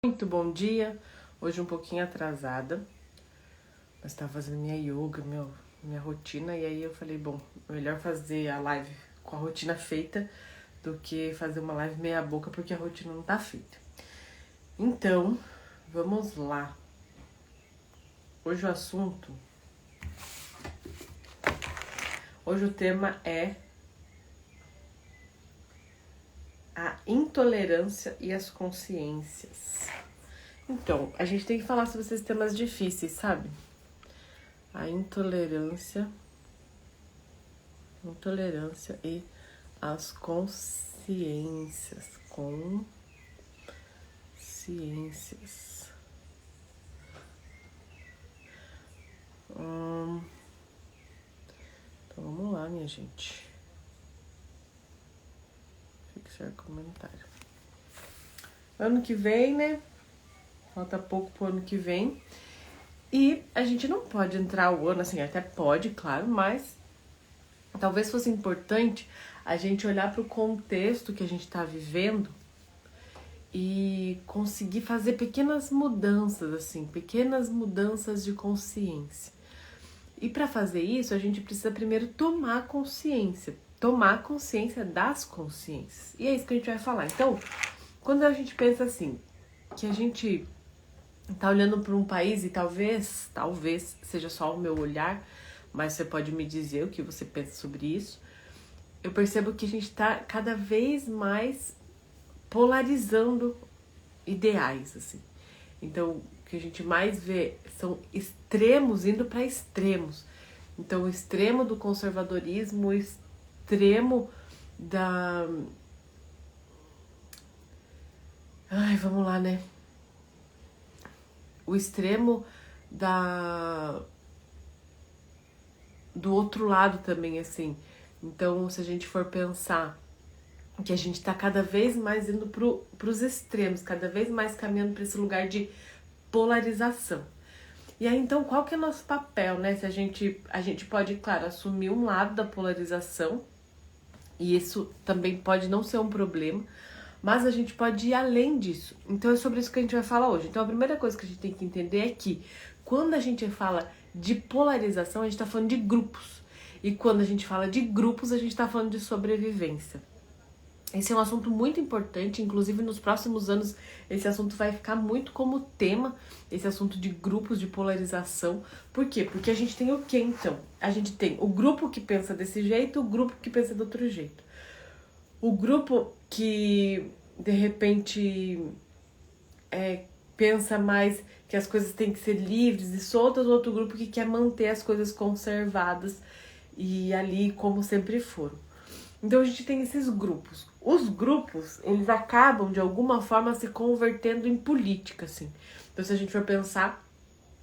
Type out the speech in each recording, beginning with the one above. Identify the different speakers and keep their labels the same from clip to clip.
Speaker 1: Muito bom dia, hoje um pouquinho atrasada, mas estava fazendo minha yoga, minha rotina, e aí eu falei, bom, melhor fazer a live com a rotina feita do que fazer uma live meia boca porque a rotina não tá feita. Então, vamos lá. Hoje o tema é a intolerância e as consciências. Então, a gente tem que falar sobre esses temas difíceis, sabe? A intolerância e as consciências. Então vamos lá, minha gente. Fixar comentário. Ano que vem, né? Falta pouco pro ano que vem. E a gente não pode entrar o ano assim, até pode, claro, mas talvez fosse importante a gente olhar para o contexto que a gente está vivendo e conseguir fazer pequenas mudanças, assim, pequenas mudanças de consciência. E para fazer isso, a gente precisa primeiro tomar consciência das consciências. E é isso que a gente vai falar. Então, quando a gente pensa assim, que a gente tá olhando para um país e talvez seja só o meu olhar, mas você pode me dizer o que você pensa sobre isso. Eu percebo que a gente tá cada vez mais polarizando ideais, assim. Então, o que a gente mais vê são extremos indo para extremos. Então, o extremo do conservadorismo, o extremo da... vamos lá, né? O extremo do outro lado também, assim. Então, se a gente for pensar que a gente tá cada vez mais indo pros extremos, cada vez mais caminhando para esse lugar de polarização. E aí, então, qual que é o nosso papel, né? Se a gente pode, claro, assumir um lado da polarização, e isso também pode não ser um problema, mas a gente pode ir além disso. Então é sobre isso que a gente vai falar hoje. Então a primeira coisa que a gente tem que entender é que quando a gente fala de polarização, a gente está falando de grupos. E quando a gente fala de grupos, a gente está falando de sobrevivência. Esse é um assunto muito importante, inclusive nos próximos anos esse assunto vai ficar muito como tema, esse assunto de grupos de polarização. Por quê? Porque a gente tem o quê então? A gente tem o grupo que pensa desse jeito, o grupo que pensa do outro jeito. O grupo que de repente pensa mais que as coisas têm que ser livres e soltas, o outro grupo que quer manter as coisas conservadas e ali como sempre foram. Então a gente tem esses grupos. Os grupos, eles acabam de alguma forma se convertendo em política, assim. Então se a gente for pensar,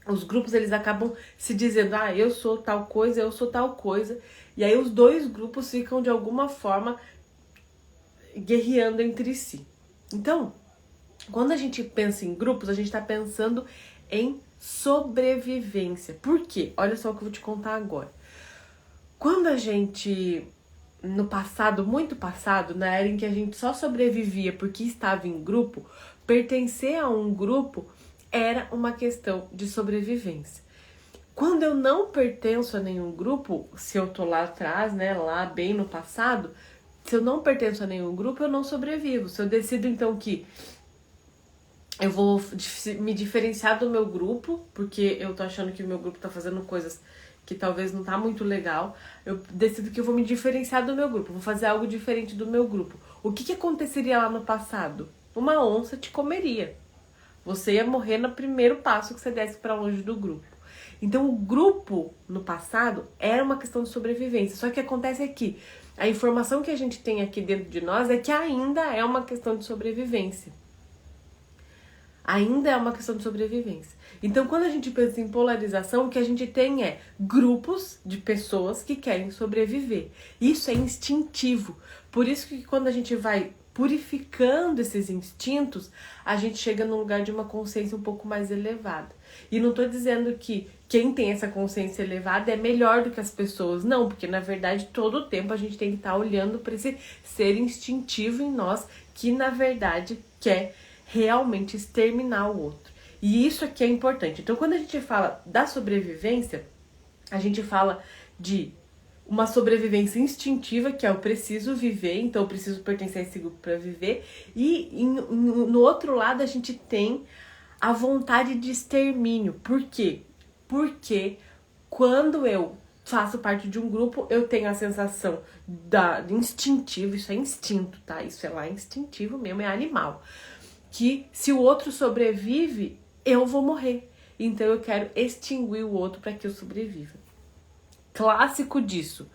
Speaker 1: os grupos eles acabam se dizendo, eu sou tal coisa, eu sou tal coisa. E aí os dois grupos ficam de alguma forma guerreando entre si. Então, quando a gente pensa em grupos, a gente está pensando em sobrevivência. Por quê? Olha só o que eu vou te contar agora. Quando a gente, no passado, muito passado, na era em que a gente só sobrevivia porque estava em grupo, pertencer a um grupo era uma questão de sobrevivência. Quando eu não pertenço a nenhum grupo, se eu tô lá atrás, né, lá bem no passado, se eu não pertenço a nenhum grupo, eu não sobrevivo. Se eu decido, então, que eu vou me diferenciar do meu grupo, porque eu tô achando que o meu grupo tá fazendo coisas que talvez não tá muito legal, eu decido que eu vou me diferenciar do meu grupo, vou fazer algo diferente do meu grupo. O que aconteceria lá no passado? Uma onça te comeria. Você ia morrer no primeiro passo que você desse pra longe do grupo. Então, o grupo, no passado, era uma questão de sobrevivência. Só que acontece aqui, a informação que a gente tem aqui dentro de nós é que ainda é uma questão de sobrevivência. Ainda é uma questão de sobrevivência. Então, quando a gente pensa em polarização, o que a gente tem é grupos de pessoas que querem sobreviver. Isso é instintivo. Por isso que quando a gente vai purificando esses instintos, a gente chega num lugar de uma consciência um pouco mais elevada. E não tô dizendo que quem tem essa consciência elevada é melhor do que as pessoas. Não, porque na verdade todo o tempo a gente tem que estar olhando para esse ser instintivo em nós que na verdade quer realmente exterminar o outro. E isso aqui é importante. Então, quando a gente fala da sobrevivência, a gente fala de uma sobrevivência instintiva, que é eu preciso viver, então eu preciso pertencer a esse grupo para viver. E no outro lado a gente tem a vontade de extermínio. Por quê? Porque quando eu faço parte de um grupo, eu tenho a sensação de instintivo, isso é instinto, tá? Isso é lá instintivo mesmo, é animal. Que se o outro sobrevive, eu vou morrer. Então eu quero extinguir o outro para que eu sobreviva. Clássico disso.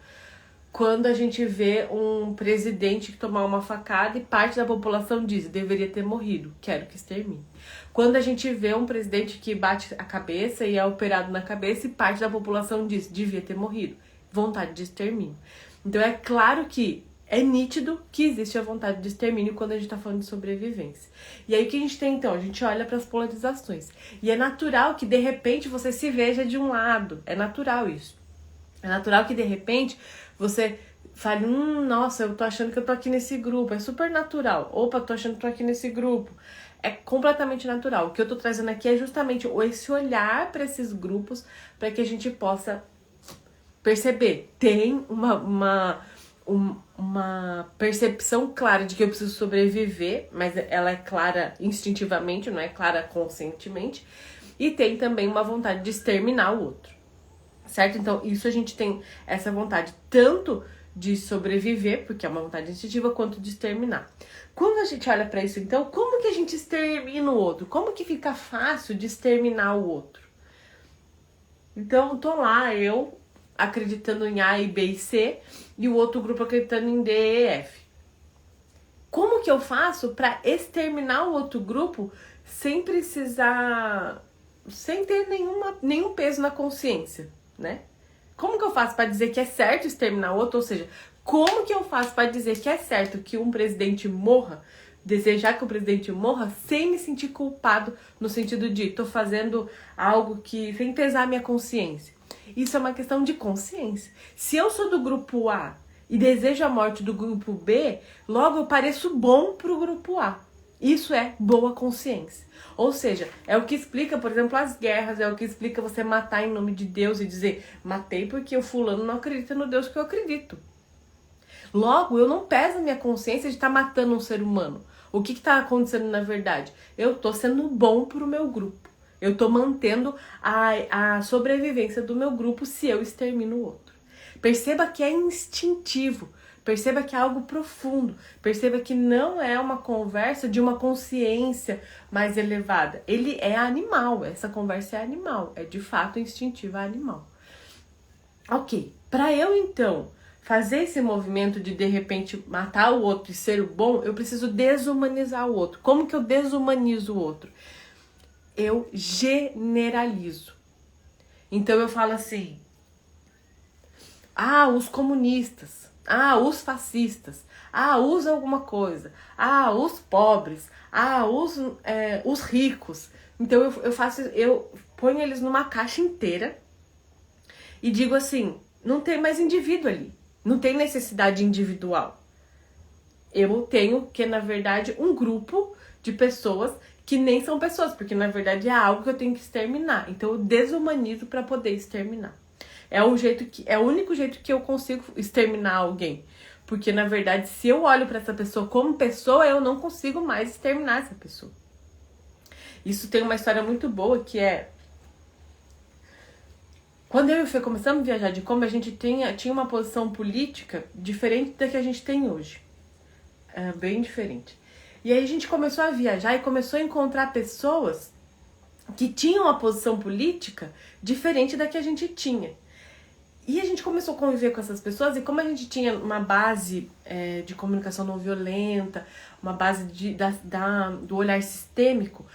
Speaker 1: Quando a gente vê um presidente que tomar uma facada e parte da população diz, deveria ter morrido, quero que extermine. Quando a gente vê um presidente que bate a cabeça e é operado na cabeça e parte da população diz, devia ter morrido, vontade de extermínio. Então é claro que é nítido que existe a vontade de extermínio quando a gente está falando de sobrevivência. E aí o que a gente tem então? A gente olha para as polarizações. E é natural que de repente você se veja de um lado, é natural isso. É natural que de repente você fale, nossa, eu tô achando que eu tô aqui nesse grupo. É super natural. Opa, tô achando que tô aqui nesse grupo. É completamente natural. O que eu tô trazendo aqui é justamente esse olhar para esses grupos para que a gente possa perceber. Tem uma percepção clara de que eu preciso sobreviver, mas ela é clara instintivamente, não é clara conscientemente. E tem também uma vontade de exterminar o outro. Certo? Então, isso a gente tem essa vontade tanto de sobreviver, porque é uma vontade instintiva, quanto de exterminar. Quando a gente olha para isso, então, como que a gente extermina o outro? Como que fica fácil de exterminar o outro? Então, tô lá, eu acreditando em A e B e C, e o outro grupo acreditando em D e F. Como que eu faço para exterminar o outro grupo sem precisar, sem ter nenhum peso na consciência? Né? Como que eu faço para dizer que é certo exterminar o outro? Ou seja, como que eu faço para dizer que é certo que um presidente morra, desejar que o presidente morra, sem me sentir culpado, no sentido de tô fazendo algo que sem pesar a minha consciência? Isso é uma questão de consciência. Se eu sou do grupo A e desejo a morte do grupo B, logo eu pareço bom pro grupo A. Isso é boa consciência. Ou seja, é o que explica, por exemplo, as guerras, é o que explica você matar em nome de Deus e dizer, matei porque o fulano não acredita no Deus que eu acredito. Logo, eu não peso a minha consciência de estar matando um ser humano. O que está acontecendo na verdade? Eu estou sendo bom pro meu grupo. Eu estou mantendo a sobrevivência do meu grupo se eu extermino o outro. Perceba que é instintivo. Perceba que é algo profundo. Perceba que não é uma conversa de uma consciência mais elevada. Ele é animal. Essa conversa é animal. É de fato instintiva, animal. Ok. Para eu, então, fazer esse movimento de repente matar o outro e ser o bom, eu preciso desumanizar o outro. Como que eu desumanizo o outro? Eu generalizo. Então eu falo assim, os comunistas, os fascistas, os alguma coisa, os pobres, os ricos. Então eu ponho eles numa caixa inteira e digo assim, não tem mais indivíduo ali, não tem necessidade individual. Eu tenho que, na verdade, um grupo de pessoas que nem são pessoas, porque na verdade é algo que eu tenho que exterminar. Então eu desumanizo para poder exterminar. É o único jeito que eu consigo exterminar alguém. Porque, na verdade, se eu olho para essa pessoa como pessoa, eu não consigo mais exterminar essa pessoa. Isso tem uma história muito boa, que é... Quando eu e o Fê começamos a viajar de Kombi, a gente tinha uma posição política diferente da que a gente tem hoje. É bem diferente. E aí a gente começou a viajar e começou a encontrar pessoas que tinham uma posição política diferente da que a gente tinha. E a gente começou a conviver com essas pessoas, e como a gente tinha uma base de comunicação não violenta, uma base do olhar sistêmico,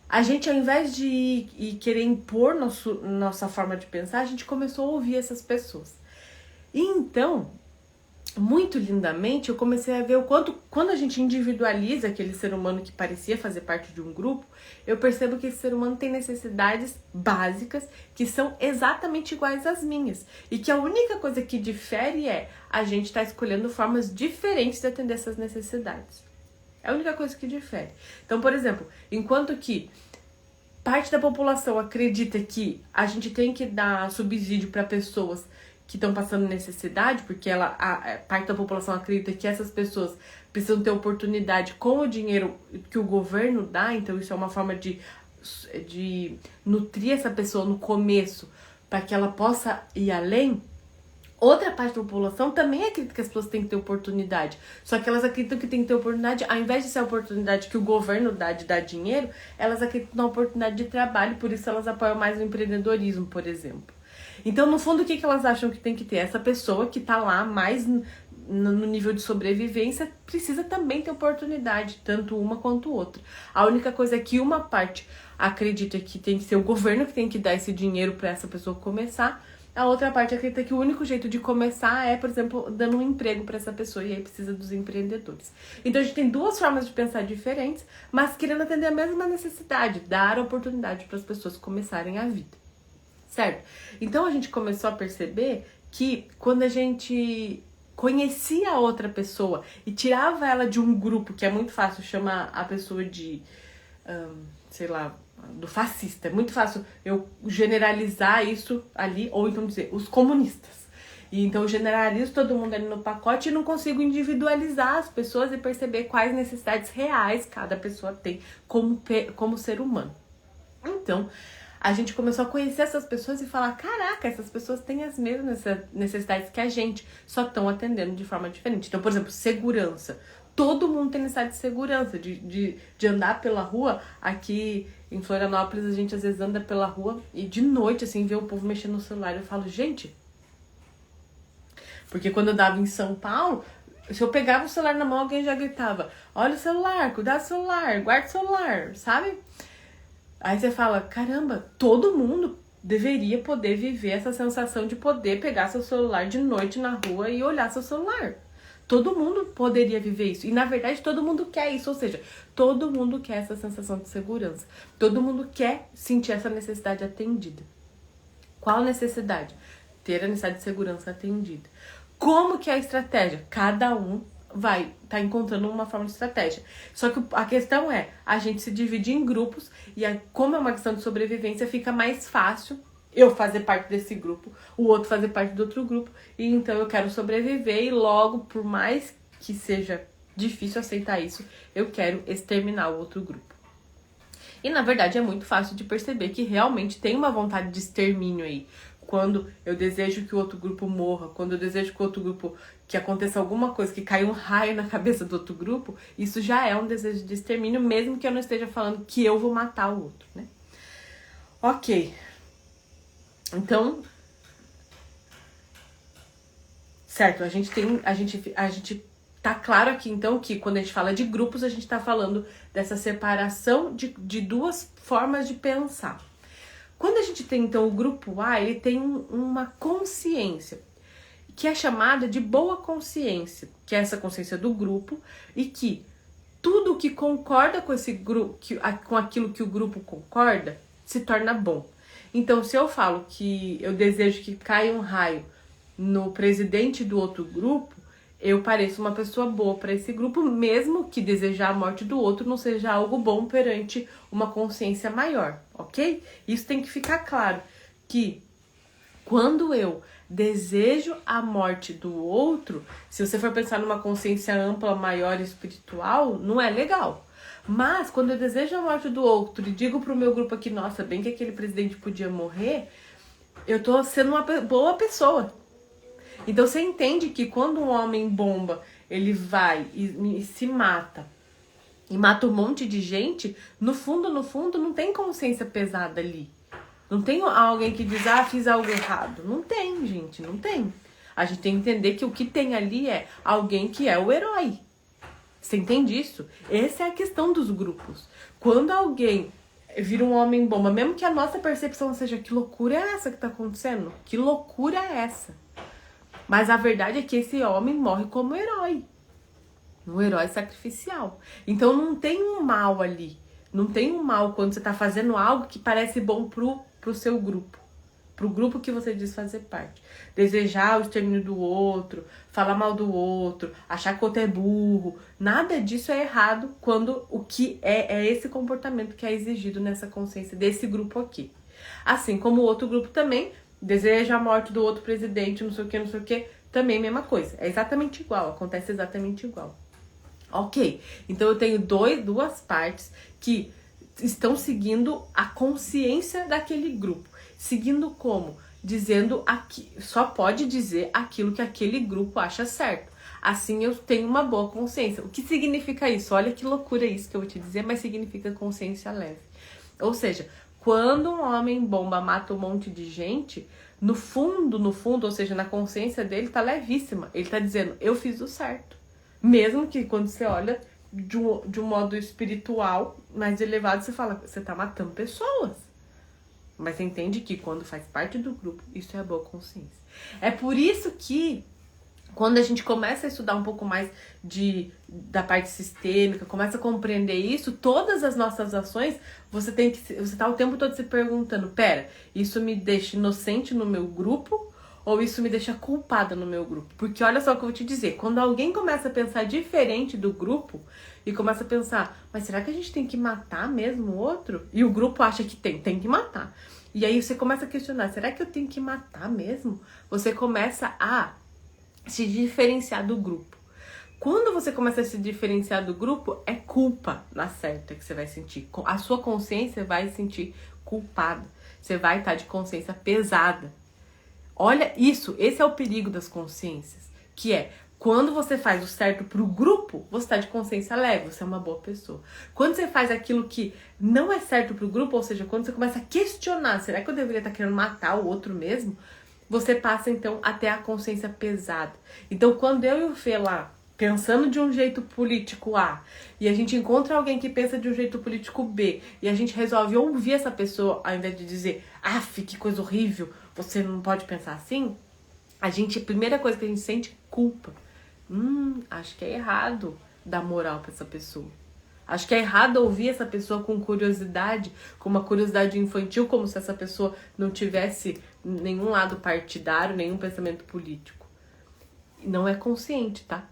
Speaker 1: a gente, ao invés de querer impor nossa forma de pensar, a gente começou a ouvir essas pessoas. E então, muito lindamente, eu comecei a ver o quanto, quando a gente individualiza aquele ser humano que parecia fazer parte de um grupo, eu percebo que esse ser humano tem necessidades básicas que são exatamente iguais às minhas. E que a única coisa que difere é a gente estar escolhendo formas diferentes de atender essas necessidades. É a única coisa que difere. Então, por exemplo, enquanto que parte da população acredita que a gente tem que dar subsídio para pessoas que estão passando necessidade, porque parte da população acredita que essas pessoas precisam ter oportunidade com o dinheiro que o governo dá, então isso é uma forma de nutrir essa pessoa no começo para que ela possa ir além. Outra parte da população também acredita que as pessoas têm que ter oportunidade. Só que elas acreditam que tem que ter oportunidade, ao invés de ser a oportunidade que o governo dá de dar dinheiro, elas acreditam na oportunidade de trabalho, por isso elas apoiam mais o empreendedorismo, por exemplo. Então, no fundo, o que elas acham que tem que ter? Essa pessoa que tá lá mais no nível de sobrevivência precisa também ter oportunidade, tanto uma quanto outra. A única coisa é que uma parte acredita que tem que ser o governo que tem que dar esse dinheiro para essa pessoa começar. A outra parte acredita que o único jeito de começar é, por exemplo, dando um emprego para essa pessoa, e aí precisa dos empreendedores. Então a gente tem duas formas de pensar diferentes, mas querendo atender a mesma necessidade, dar oportunidade para as pessoas começarem a vida, certo? Então a gente começou a perceber que quando a gente conhecia a outra pessoa e tirava ela de um grupo, que é muito fácil chamar a pessoa de, sei lá, do fascista. É muito fácil eu generalizar isso ali, ou então dizer, os comunistas. E então eu generalizo todo mundo ali no pacote e não consigo individualizar as pessoas e perceber quais necessidades reais cada pessoa tem como ser humano. Então, a gente começou a conhecer essas pessoas e falar, caraca, essas pessoas têm as mesmas necessidades que a gente, só estão atendendo de forma diferente. Então, por exemplo, segurança. Todo mundo tem necessidade de segurança, de andar pela rua. Aqui em Florianópolis, a gente às vezes anda pela rua e de noite, assim, vê o povo mexendo no celular. Eu falo, gente... Porque quando eu andava em São Paulo, se eu pegava o celular na mão, alguém já gritava, olha o celular, cuidado do celular, guarda o celular, sabe? Aí você fala, caramba, todo mundo deveria poder viver essa sensação de poder pegar seu celular de noite na rua e olhar seu celular. Todo mundo poderia viver isso. E, na verdade, todo mundo quer isso. Ou seja, todo mundo quer essa sensação de segurança. Todo mundo quer sentir essa necessidade atendida. Qual necessidade? Ter a necessidade de segurança atendida. Como que é a estratégia? Cada um vai estar encontrando uma forma de estratégia. Só que a questão é, a gente se divide em grupos e como é uma questão de sobrevivência, fica mais fácil eu fazer parte desse grupo, o outro fazer parte do outro grupo, e então eu quero sobreviver e logo, por mais que seja difícil aceitar isso, eu quero exterminar o outro grupo. E na verdade é muito fácil de perceber que realmente tem uma vontade de extermínio aí. Quando eu desejo que o outro grupo morra, quando eu desejo que o outro grupo, que aconteça alguma coisa, que caia um raio na cabeça do outro grupo, isso já é um desejo de extermínio, mesmo que eu não esteja falando que eu vou matar o outro, né? Ok. Então, certo, a gente tá claro aqui então que quando a gente fala de grupos, a gente tá falando dessa separação de duas formas de pensar. Quando a gente tem então o grupo A, ele tem uma consciência, que é chamada de boa consciência, que é essa consciência do grupo, e que tudo que concorda com esse grupo, com aquilo que o grupo concorda, se torna bom. Então, se eu falo que eu desejo que caia um raio no presidente do outro grupo, eu pareço uma pessoa boa para esse grupo, mesmo que desejar a morte do outro não seja algo bom perante uma consciência maior, ok? Isso tem que ficar claro, que quando eu desejo a morte do outro, se você for pensar numa consciência ampla, maior, espiritual, não é legal. Mas, quando eu desejo a morte do outro e digo pro meu grupo aqui, nossa, bem que aquele presidente podia morrer, eu tô sendo uma boa pessoa. Então, você entende que quando um homem bomba, ele vai e se mata, e mata um monte de gente, no fundo, não tem consciência pesada ali. Não tem alguém que diz, fiz algo errado. Não tem, gente, não tem. A gente tem que entender que o que tem ali é alguém que é o herói. Você entende isso? Essa é a questão dos grupos. Quando alguém vira um homem-bomba, mesmo que a nossa percepção seja que loucura é essa que tá acontecendo? Que loucura é essa? Mas a verdade é que esse homem morre como herói. Um herói sacrificial. Então não tem um mal ali. Não tem um mal quando você tá fazendo algo que parece bom pro seu grupo. pro grupo que você diz fazer parte. Desejar o extermínio do outro, falar mal do outro, achar que o outro é burro. Nada disso é errado quando o que é esse comportamento que é exigido nessa consciência desse grupo aqui. Assim como o outro grupo também deseja a morte do outro presidente, não sei o que, também mesma coisa. É exatamente igual, acontece exatamente igual. Ok, então eu tenho duas partes que estão seguindo a consciência daquele grupo. Seguindo como? Dizendo aqui, só pode dizer aquilo que aquele grupo acha certo. Assim eu tenho uma boa consciência. O que significa isso? Olha que loucura isso que eu vou te dizer, mas significa consciência leve. Ou seja, quando um homem bomba mata um monte de gente, no fundo, ou seja, na consciência dele tá levíssima. Ele tá dizendo, eu fiz o certo. Mesmo que quando você olha de um modo espiritual mais elevado, você fala, você tá matando pessoas. Mas você entende que quando faz parte do grupo, isso é a boa consciência. É por isso que quando a gente começa a estudar um pouco mais da parte sistêmica, começa a compreender isso, todas as nossas ações, você tá o tempo todo se perguntando, pera, isso me deixa inocente no meu grupo ou isso me deixa culpada no meu grupo? Porque olha só o que eu vou te dizer, quando alguém começa a pensar diferente do grupo e começa a pensar, mas será que a gente tem que matar mesmo o outro? E o grupo acha que tem que matar. E aí você começa a questionar, será que eu tenho que matar mesmo? Você começa a se diferenciar do grupo. Quando você começa a se diferenciar do grupo, é culpa na certa que você vai sentir. A sua consciência vai se sentir culpada. Você vai estar de consciência pesada. Olha isso, esse é o perigo das consciências. Que é, quando você faz o certo pro grupo, você está de consciência leve, você é uma boa pessoa. Quando você faz aquilo que não é certo pro grupo, ou seja, quando você começa a questionar, será que eu deveria estar querendo matar o outro mesmo? Você passa, então, até a consciência pesada. Então, quando eu e o Fê lá, pensando de um jeito político A, e a gente encontra alguém que pensa de um jeito político B, e a gente resolve ouvir essa pessoa, ao invés de dizer, que coisa horrível, você não pode pensar assim, a primeira coisa que a gente sente é culpa. Acho que é errado dar moral pra essa pessoa. Acho que é errado ouvir essa pessoa com curiosidade, com uma curiosidade infantil, como se essa pessoa não tivesse nenhum lado partidário, nenhum pensamento político. Não é consciente, tá?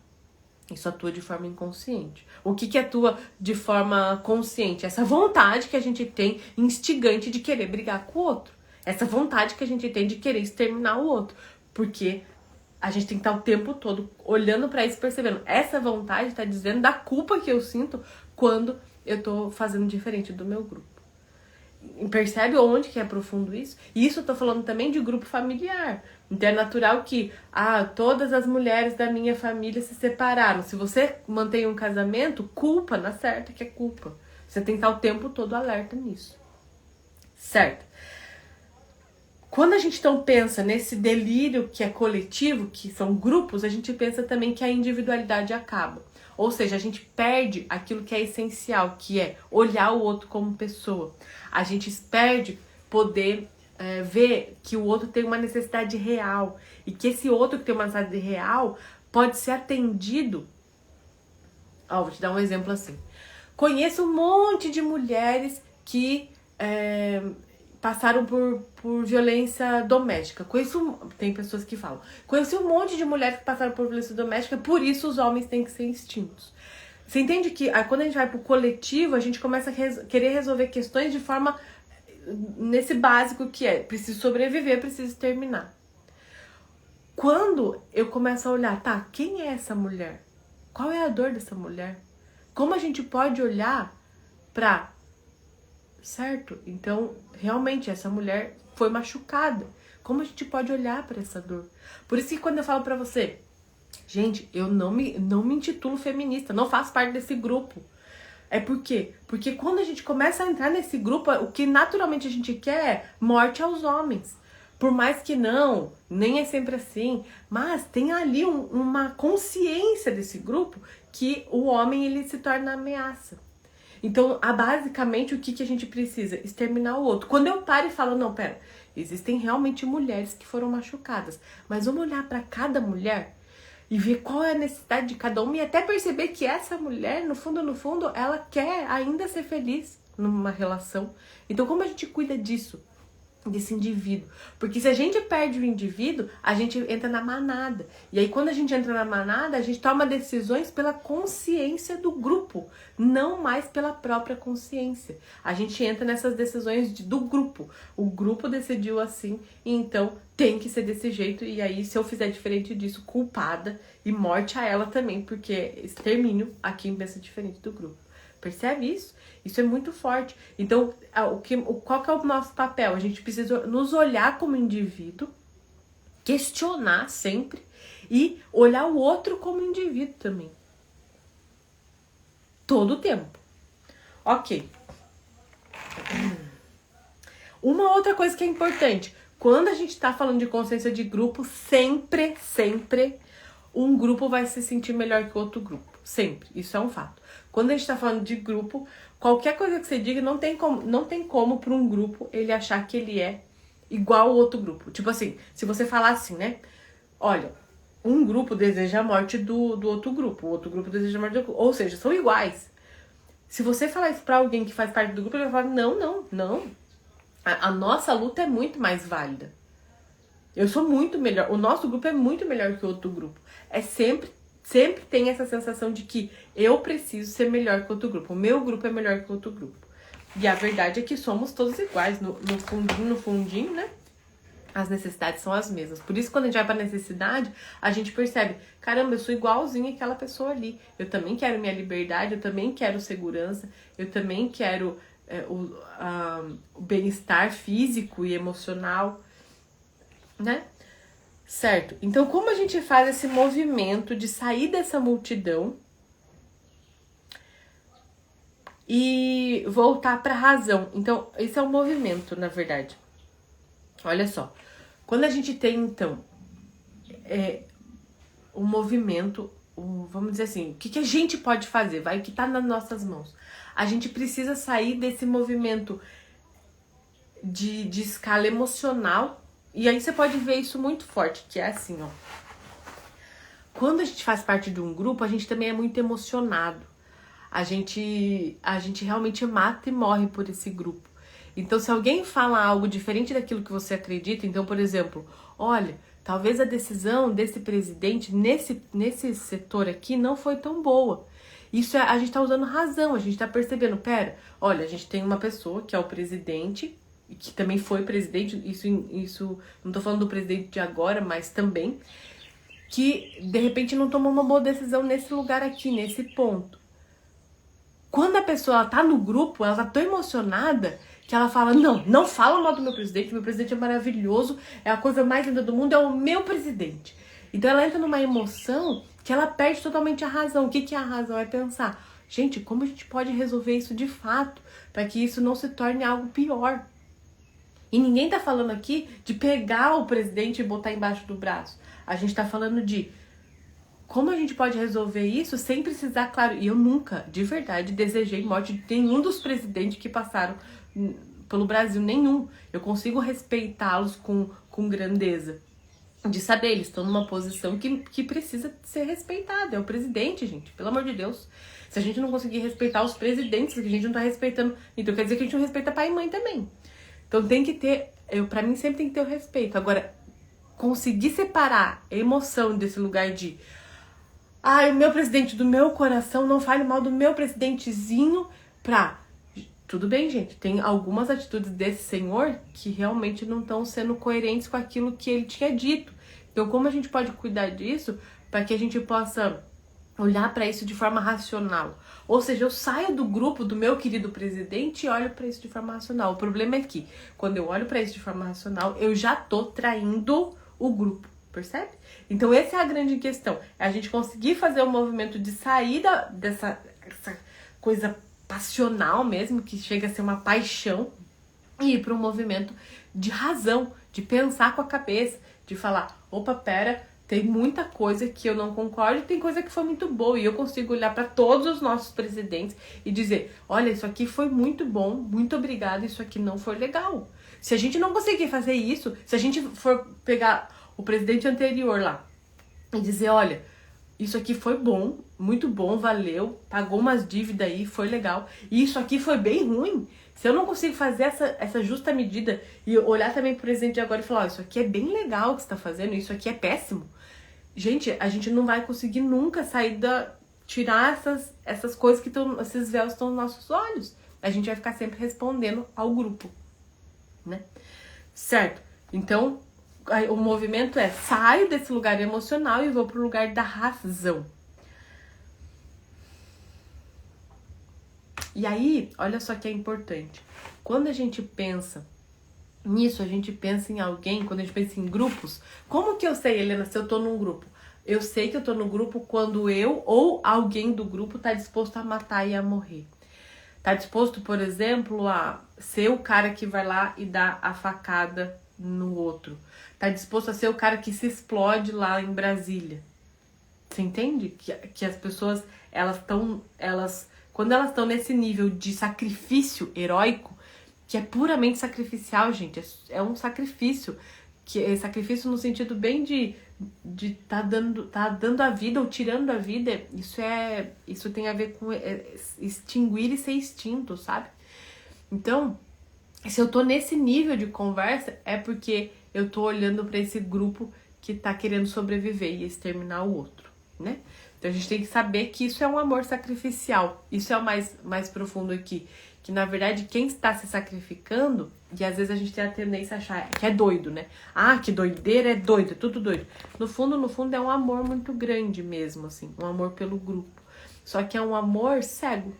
Speaker 1: Isso atua de forma inconsciente. O que atua de forma consciente? Essa vontade que a gente tem instigante de querer brigar com o outro. Essa vontade que a gente tem de querer exterminar o outro. Porque a gente tem que estar o tempo todo olhando pra isso, percebendo. Essa vontade tá dizendo da culpa que eu sinto quando eu tô fazendo diferente do meu grupo. Percebe onde que é profundo isso? E isso eu tô falando também de grupo familiar. Então é natural que todas as mulheres da minha família se separaram. Se você mantém um casamento, culpa, na certa que é culpa. Você tem que estar o tempo todo alerta nisso. Certo? Quando a gente então pensa nesse delírio que é coletivo, que são grupos, a gente pensa também que a individualidade acaba. Ou seja, a gente perde aquilo que é essencial, que é olhar o outro como pessoa. A gente perde poder ver que o outro tem uma necessidade real. E que esse outro que tem uma necessidade real pode ser atendido. Vou te dar um exemplo assim. Conheço um monte de mulheres que passaram por violência doméstica. Tem pessoas que falam, conheci um monte de mulheres que passaram por violência doméstica, por isso os homens têm que ser extintos. Você entende que quando a gente vai pro coletivo, a gente começa a querer resolver questões de forma nesse básico que é, preciso sobreviver, preciso terminar. Quando eu começo a olhar, quem é essa mulher? Qual é a dor dessa mulher? Como a gente pode olhar pra... Certo? Então, realmente, essa mulher foi machucada. Como a gente pode olhar para essa dor? Por isso que quando eu falo pra você, gente, eu não me intitulo feminista, não faço parte desse grupo. É por quê? Porque quando a gente começa a entrar nesse grupo, o que naturalmente a gente quer é morte aos homens. Por mais que não, nem é sempre assim, mas tem ali uma consciência desse grupo que o homem ele se torna ameaça. Então, basicamente, o que a gente precisa? Exterminar o outro. Quando eu paro e falo, não, pera, existem realmente mulheres que foram machucadas, mas vamos olhar para cada mulher e ver qual é a necessidade de cada uma e até perceber que essa mulher, no fundo, ela quer ainda ser feliz numa relação. Então, como a gente cuida disso? desse indivíduo. Porque se a gente perde o indivíduo, a gente entra na manada. E aí quando a gente entra na manada, a gente toma decisões pela consciência do grupo, não mais pela própria consciência. A gente entra nessas decisões do grupo. O grupo decidiu assim, e então tem que ser desse jeito. E aí se eu fizer diferente disso, culpada e morte a ela também, porque extermínio a quem pensa diferente do grupo. Percebe isso? Isso é muito forte. Então, qual que é o nosso papel? A gente precisa nos olhar como indivíduo, questionar sempre e olhar o outro como indivíduo também. Todo o tempo. Ok. Uma outra coisa que é importante. Quando a gente tá falando de consciência de grupo, sempre um grupo vai se sentir melhor que o outro grupo. Sempre. Isso é um fato. Quando a gente tá falando de grupo, qualquer coisa que você diga, não tem como para um grupo ele achar que ele é igual ao outro grupo. Tipo assim, se você falar assim, né? Olha, um grupo deseja a morte do outro grupo, o outro grupo deseja a morte do outro grupo. Ou seja, são iguais. Se você falar isso pra alguém que faz parte do grupo, ele vai falar, não. A nossa luta é muito mais válida. Eu sou muito melhor. O nosso grupo é muito melhor que o outro grupo. É sempre tem essa sensação de que eu preciso ser melhor que outro grupo. O meu grupo é melhor que outro grupo. E a verdade é que somos todos iguais. No fundinho, né? As necessidades são as mesmas. Por isso, quando a gente vai pra necessidade, a gente percebe, caramba, eu sou igualzinha àquela pessoa ali. Eu também quero minha liberdade, eu também quero segurança, eu também quero o bem-estar físico e emocional, né? Certo? Então, como a gente faz esse movimento de sair dessa multidão e voltar para a razão? Então, esse é um movimento, na verdade. Olha só. Quando a gente tem, então, um movimento, vamos dizer assim, o que a gente pode fazer? Vai que tá nas nossas mãos. A gente precisa sair desse movimento de escala emocional. E aí você pode ver isso muito forte, que é assim, ó. Quando a gente faz parte de um grupo, a gente também é muito emocionado. A gente realmente mata e morre por esse grupo. Então, se alguém fala algo diferente daquilo que você acredita, então, por exemplo, olha, talvez a decisão desse presidente nesse setor aqui não foi tão boa. Isso a gente tá usando razão, a gente tá percebendo, olha, a gente tem uma pessoa que é o presidente, que também foi presidente, isso não tô falando do presidente de agora, mas também, que de repente não tomou uma boa decisão nesse lugar aqui, nesse ponto. Quando a pessoa tá no grupo, ela tá tão emocionada que ela fala, não fala mal do meu presidente é maravilhoso, é a coisa mais linda do mundo, é o meu presidente. Então ela entra numa emoção que ela perde totalmente a razão. O que é a razão? É pensar, gente, como a gente pode resolver isso de fato, para que isso não se torne algo pior. E ninguém tá falando aqui de pegar o presidente e botar embaixo do braço. A gente tá falando de como a gente pode resolver isso sem precisar, claro, e eu nunca, de verdade, desejei morte de nenhum dos presidentes que passaram pelo Brasil, nenhum. Eu consigo respeitá-los com grandeza. De saber, eles estão numa posição que precisa ser respeitada. É o presidente, gente, pelo amor de Deus. Se a gente não conseguir respeitar os presidentes, a gente não tá respeitando, então quer dizer que a gente não respeita pai e mãe também. Então tem que ter, pra mim sempre tem que ter o respeito. Agora, conseguir separar a emoção desse lugar de o meu presidente do meu coração, não fale mal do meu presidentezinho, tudo bem, gente, tem algumas atitudes desse senhor que realmente não estão sendo coerentes com aquilo que ele tinha dito. Então, como a gente pode cuidar disso para que a gente possa olhar para isso de forma racional? Ou seja, eu saio do grupo do meu querido presidente e olho para isso de forma racional. O problema é que, quando eu olho para isso de forma racional, eu já tô traindo o grupo, percebe? Então, essa é a grande questão. É a gente conseguir fazer o movimento de sair dessa coisa passional mesmo, que chega a ser uma paixão, e ir para um movimento de razão, de pensar com a cabeça, de falar, opa, tem muita coisa que eu não concordo e tem coisa que foi muito boa. E eu consigo olhar para todos os nossos presidentes e dizer, olha, isso aqui foi muito bom, muito obrigado, isso aqui não foi legal. Se a gente não conseguir fazer isso, se a gente for pegar o presidente anterior lá e dizer, olha, isso aqui foi bom, muito bom, valeu, pagou umas dívidas aí, foi legal. E isso aqui foi bem ruim. Se eu não consigo fazer essa justa medida e olhar também pro presente de agora e falar, isso aqui é bem legal o que você tá fazendo, isso aqui é péssimo. Gente, a gente não vai conseguir nunca tirar essas coisas que estão, esses véus que estão nos nossos olhos. A gente vai ficar sempre respondendo ao grupo, né? Certo? Então, o movimento é saio desse lugar emocional e vou pro lugar da razão. E aí, olha só que é importante. Quando a gente pensa nisso, a gente pensa em alguém, quando a gente pensa em grupos. Como que eu sei, Helena, se eu tô num grupo? Eu sei que eu tô no grupo quando eu ou alguém do grupo tá disposto a matar e a morrer. Tá disposto, por exemplo, a ser o cara que vai lá e dá a facada no outro. Tá disposto a ser o cara que se explode lá em Brasília. Você entende? Que as pessoas, quando elas estão nesse nível de sacrifício heróico, que é puramente sacrificial, gente, é um sacrifício, que é sacrifício no sentido bem de tá dando a vida ou tirando a vida, isso tem a ver com extinguir e ser extinto, sabe? Então, se eu tô nesse nível de conversa, é porque eu tô olhando para esse grupo que tá querendo sobreviver e exterminar o outro, né? Então a gente tem que saber que isso é um amor sacrificial. Isso é o mais profundo aqui. Que na verdade quem está se sacrificando, e às vezes a gente tem a tendência a achar que é doido, né? Ah, que doideira, é doido, é tudo doido. No fundo é um amor muito grande mesmo, assim. Um amor pelo grupo. Só que é um amor cego.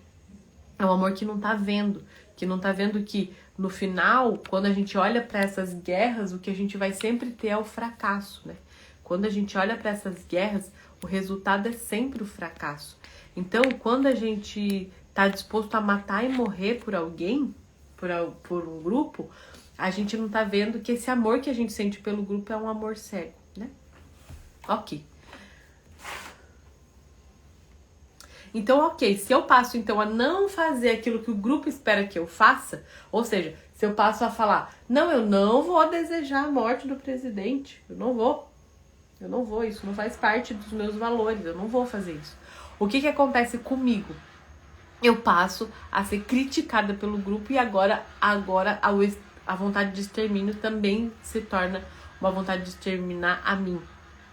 Speaker 1: É um amor que não tá vendo. Que não tá vendo que no final, quando a gente olha para essas guerras, o que a gente vai sempre ter é o fracasso, né? Quando a gente olha para essas guerras, o resultado é sempre o fracasso. Então, quando a gente tá disposto a matar e morrer por alguém, por um grupo, a gente não tá vendo que esse amor que a gente sente pelo grupo é um amor cego, né? Ok. Então, ok, se eu passo então a não fazer aquilo que o grupo espera que eu faça, ou seja, se eu passo a falar, não, eu não vou desejar a morte do presidente, eu não vou, isso não faz parte dos meus valores, eu não vou fazer isso. O que acontece comigo? Eu passo a ser criticada pelo grupo e agora a vontade de extermínio também se torna uma vontade de exterminar a mim.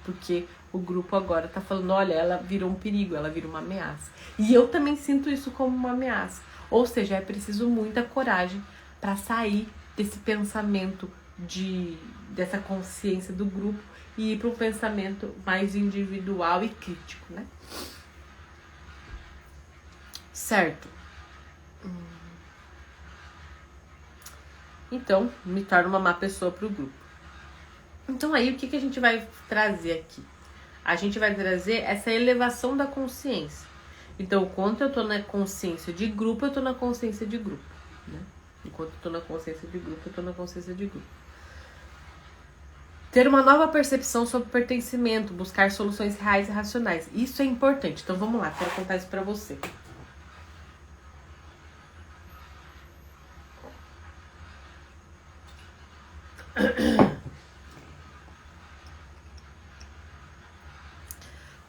Speaker 1: Porque o grupo agora tá falando, olha, ela virou um perigo, ela virou uma ameaça. E eu também sinto isso como uma ameaça. Ou seja, é preciso muita coragem para sair desse pensamento dessa consciência do grupo e ir para um pensamento mais individual e crítico, né? Certo. Então, me torna uma má pessoa pro grupo. Então aí, o que a gente vai trazer aqui? A gente vai trazer essa elevação da consciência. Então, enquanto eu tô na consciência de grupo, eu tô na consciência de grupo, né? Enquanto eu tô na consciência de grupo, eu tô na consciência de grupo. Ter uma nova percepção sobre pertencimento, buscar soluções reais e racionais. Isso é importante. Então, vamos lá, quero contar isso pra você.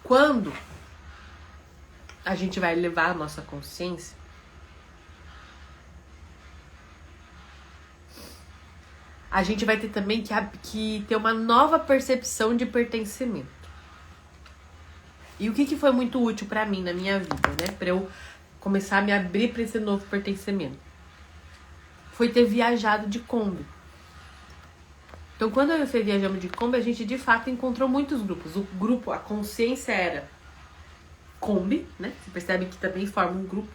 Speaker 1: Quando a gente vai elevar a nossa consciência, a gente vai ter também que ter uma nova percepção de pertencimento. E o que foi muito útil pra mim na minha vida, né? Pra eu começar a me abrir pra esse novo pertencimento. Foi ter viajado de Kombi. Então, quando eu e você viajamos de Kombi, a gente de fato encontrou muitos grupos. O grupo, a consciência era Kombi, né? Você percebe que também forma um grupo,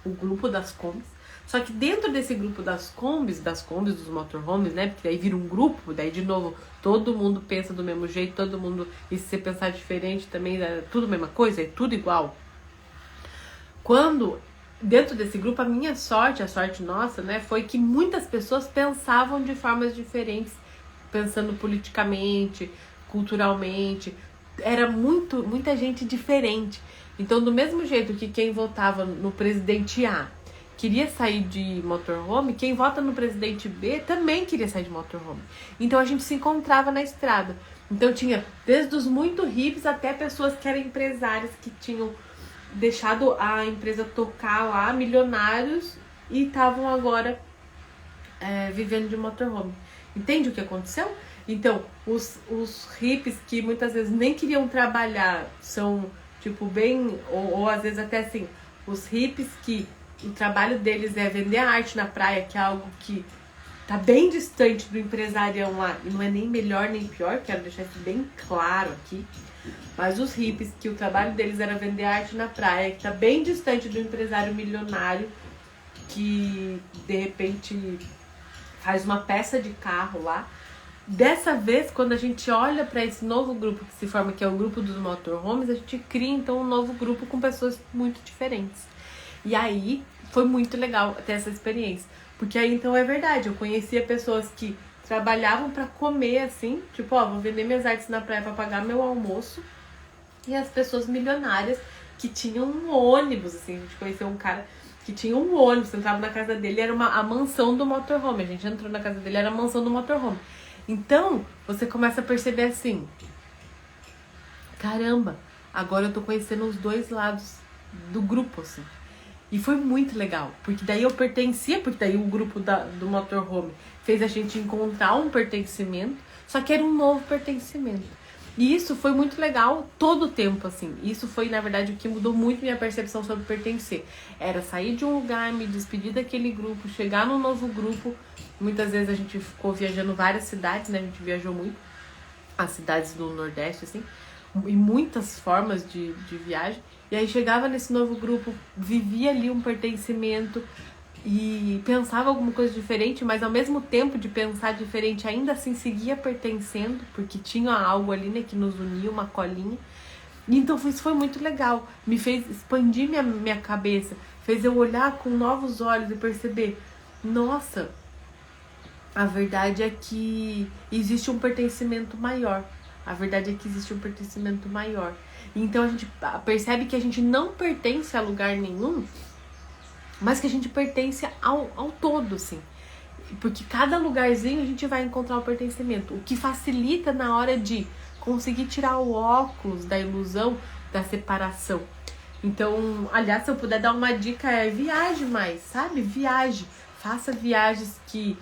Speaker 1: o grupo das Kombis. Só que dentro desse grupo das Kombis, dos motorhomes, né? Porque daí vira um grupo, daí de novo todo mundo pensa do mesmo jeito, todo mundo, e se você pensar diferente também, é tudo a mesma coisa, é tudo igual. Quando, dentro desse grupo, a sorte nossa, né? Foi que muitas pessoas pensavam de formas diferentes, pensando politicamente, culturalmente, era muita gente diferente. Então, do mesmo jeito que quem votava no presidente A queria sair de motorhome, quem vota no presidente B também queria sair de motorhome. Então, a gente se encontrava na estrada. Então, tinha desde os muito hippies até pessoas que eram empresárias que tinham deixado a empresa tocar lá, milionários, e estavam agora vivendo de motorhome. Entende o que aconteceu? Então, os hippies que muitas vezes nem queriam trabalhar, são tipo bem, ou às vezes até assim, os hippies que o trabalho deles é vender arte na praia, que é algo que tá bem distante do empresarião lá, e não é nem melhor nem pior, quero deixar isso bem claro aqui. Mas os hippies, que o trabalho deles era vender arte na praia, que tá bem distante do empresário milionário, que de repente faz uma peça de carro lá. Dessa vez, quando a gente olha para esse novo grupo que se forma, que é o grupo dos motorhomes, a gente cria então um novo grupo com pessoas muito diferentes. E aí foi muito legal ter essa experiência, porque aí então é verdade, eu conhecia pessoas que trabalhavam para comer assim, tipo, ó, vou vender minhas artes na praia para pagar meu almoço, e as pessoas milionárias que tinham um ônibus, assim, a gente conheceu um cara que tinha um ônibus, você entrava na casa dele, era a mansão do motorhome, a gente entrou na casa dele, era a mansão do motorhome. Então, você começa a perceber assim, caramba, agora eu tô conhecendo os dois lados do grupo, assim. E foi muito legal, porque daí eu pertencia, porque daí o grupo do motorhome fez a gente encontrar um pertencimento, só que era um novo pertencimento. E isso foi muito legal todo o tempo, assim. Isso foi, na verdade, o que mudou muito minha percepção sobre pertencer. Era sair de um lugar, me despedir daquele grupo, chegar num novo grupo. Muitas vezes a gente ficou viajando várias cidades, né? A gente viajou muito, as cidades do Nordeste, assim, e muitas formas de viagem. E aí chegava nesse novo grupo, vivia ali um pertencimento e pensava alguma coisa diferente, mas ao mesmo tempo de pensar diferente, ainda assim seguia pertencendo, porque tinha algo ali, né, que nos unia, uma colinha. E então isso foi muito legal, me fez expandir minha cabeça, fez eu olhar com novos olhos e perceber, nossa, a verdade é que existe um pertencimento maior. A verdade é que existe um pertencimento maior. Então a gente percebe que a gente não pertence a lugar nenhum, mas que a gente pertence ao todo, assim. Porque cada lugarzinho a gente vai encontrar o pertencimento. O que facilita na hora de conseguir tirar o óculos da ilusão da separação. Então, aliás, se eu puder dar uma dica, viaje mais, sabe? Viaje. Faça viagens que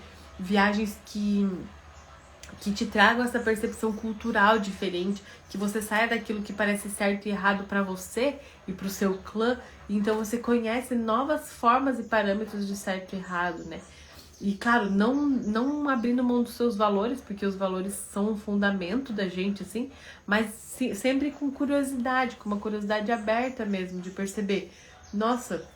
Speaker 1: te tragam essa percepção cultural diferente, que você saia daquilo que parece certo e errado para você e para o seu clã, e então você conhece novas formas e parâmetros de certo e errado, né? E claro, não abrindo mão dos seus valores, porque os valores são um fundamento da gente, assim, mas sempre com curiosidade, com uma curiosidade aberta mesmo, de perceber, nossa,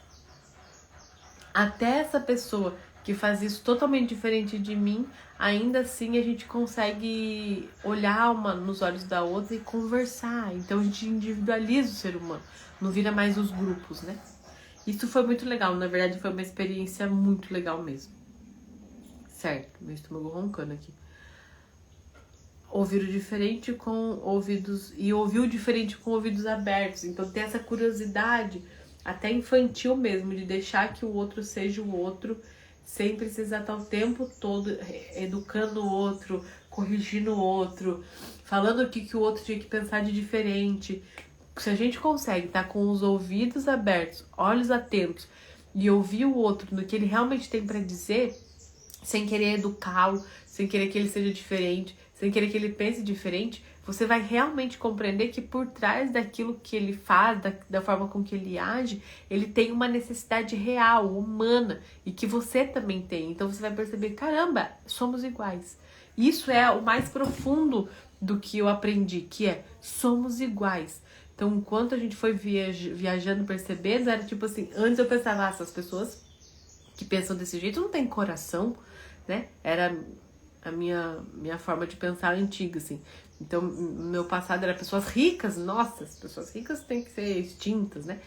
Speaker 1: até essa pessoa que faz isso totalmente diferente de mim, ainda assim a gente consegue olhar uma nos olhos da outra e conversar. Então a gente individualiza o ser humano, não vira mais os grupos, né? Isso foi muito legal, na verdade foi uma experiência muito legal mesmo. Certo, meu estômago roncando aqui. Ouvir o diferente com ouvidos... E ouvir o diferente com ouvidos abertos. Então tem essa curiosidade, até infantil mesmo, de deixar que o outro seja o outro, sem precisar estar o tempo todo educando o outro, corrigindo o outro, falando o que o outro tinha que pensar de diferente. Se a gente consegue estar com os ouvidos abertos, olhos atentos, e ouvir o outro no que ele realmente tem para dizer, sem querer educá-lo, sem querer que ele seja diferente, sem querer que ele pense diferente, você vai realmente compreender que por trás daquilo que ele faz, da forma com que ele age, ele tem uma necessidade real, humana, e que você também tem. Então você vai perceber, caramba, somos iguais. Isso é o mais profundo do que eu aprendi, que é, somos iguais. Então, enquanto a gente foi viajando, percebendo, era tipo assim, antes eu pensava, essas pessoas que pensam desse jeito não tem coração, né? Era a minha forma de pensar antiga, assim. Então, meu passado era pessoas ricas, nossa, as pessoas ricas têm que ser extintas, né?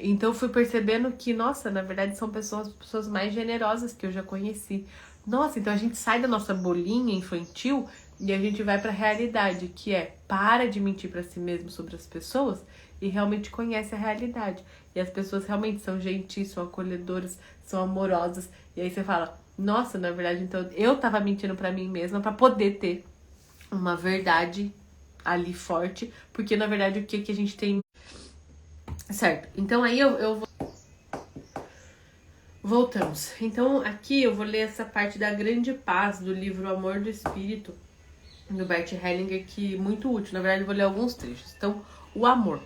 Speaker 1: Então, eu fui percebendo que, nossa, na verdade, são pessoas mais generosas que eu já conheci. Nossa, então a gente sai da nossa bolinha infantil e a gente vai pra realidade, que é, para de mentir pra si mesmo sobre as pessoas e realmente conhece a realidade. E as pessoas realmente são gentis, são acolhedoras, são amorosas. E aí você fala, nossa, na verdade, então eu tava mentindo pra mim mesma pra poder ter uma verdade ali forte. Porque, na verdade, o que a gente tem... Certo, então aí eu vou... Voltamos. Então, aqui eu vou ler essa parte da grande paz do livro Amor do Espírito, do Bert Hellinger, que é muito útil. Na verdade, eu vou ler alguns trechos. Então, o amor.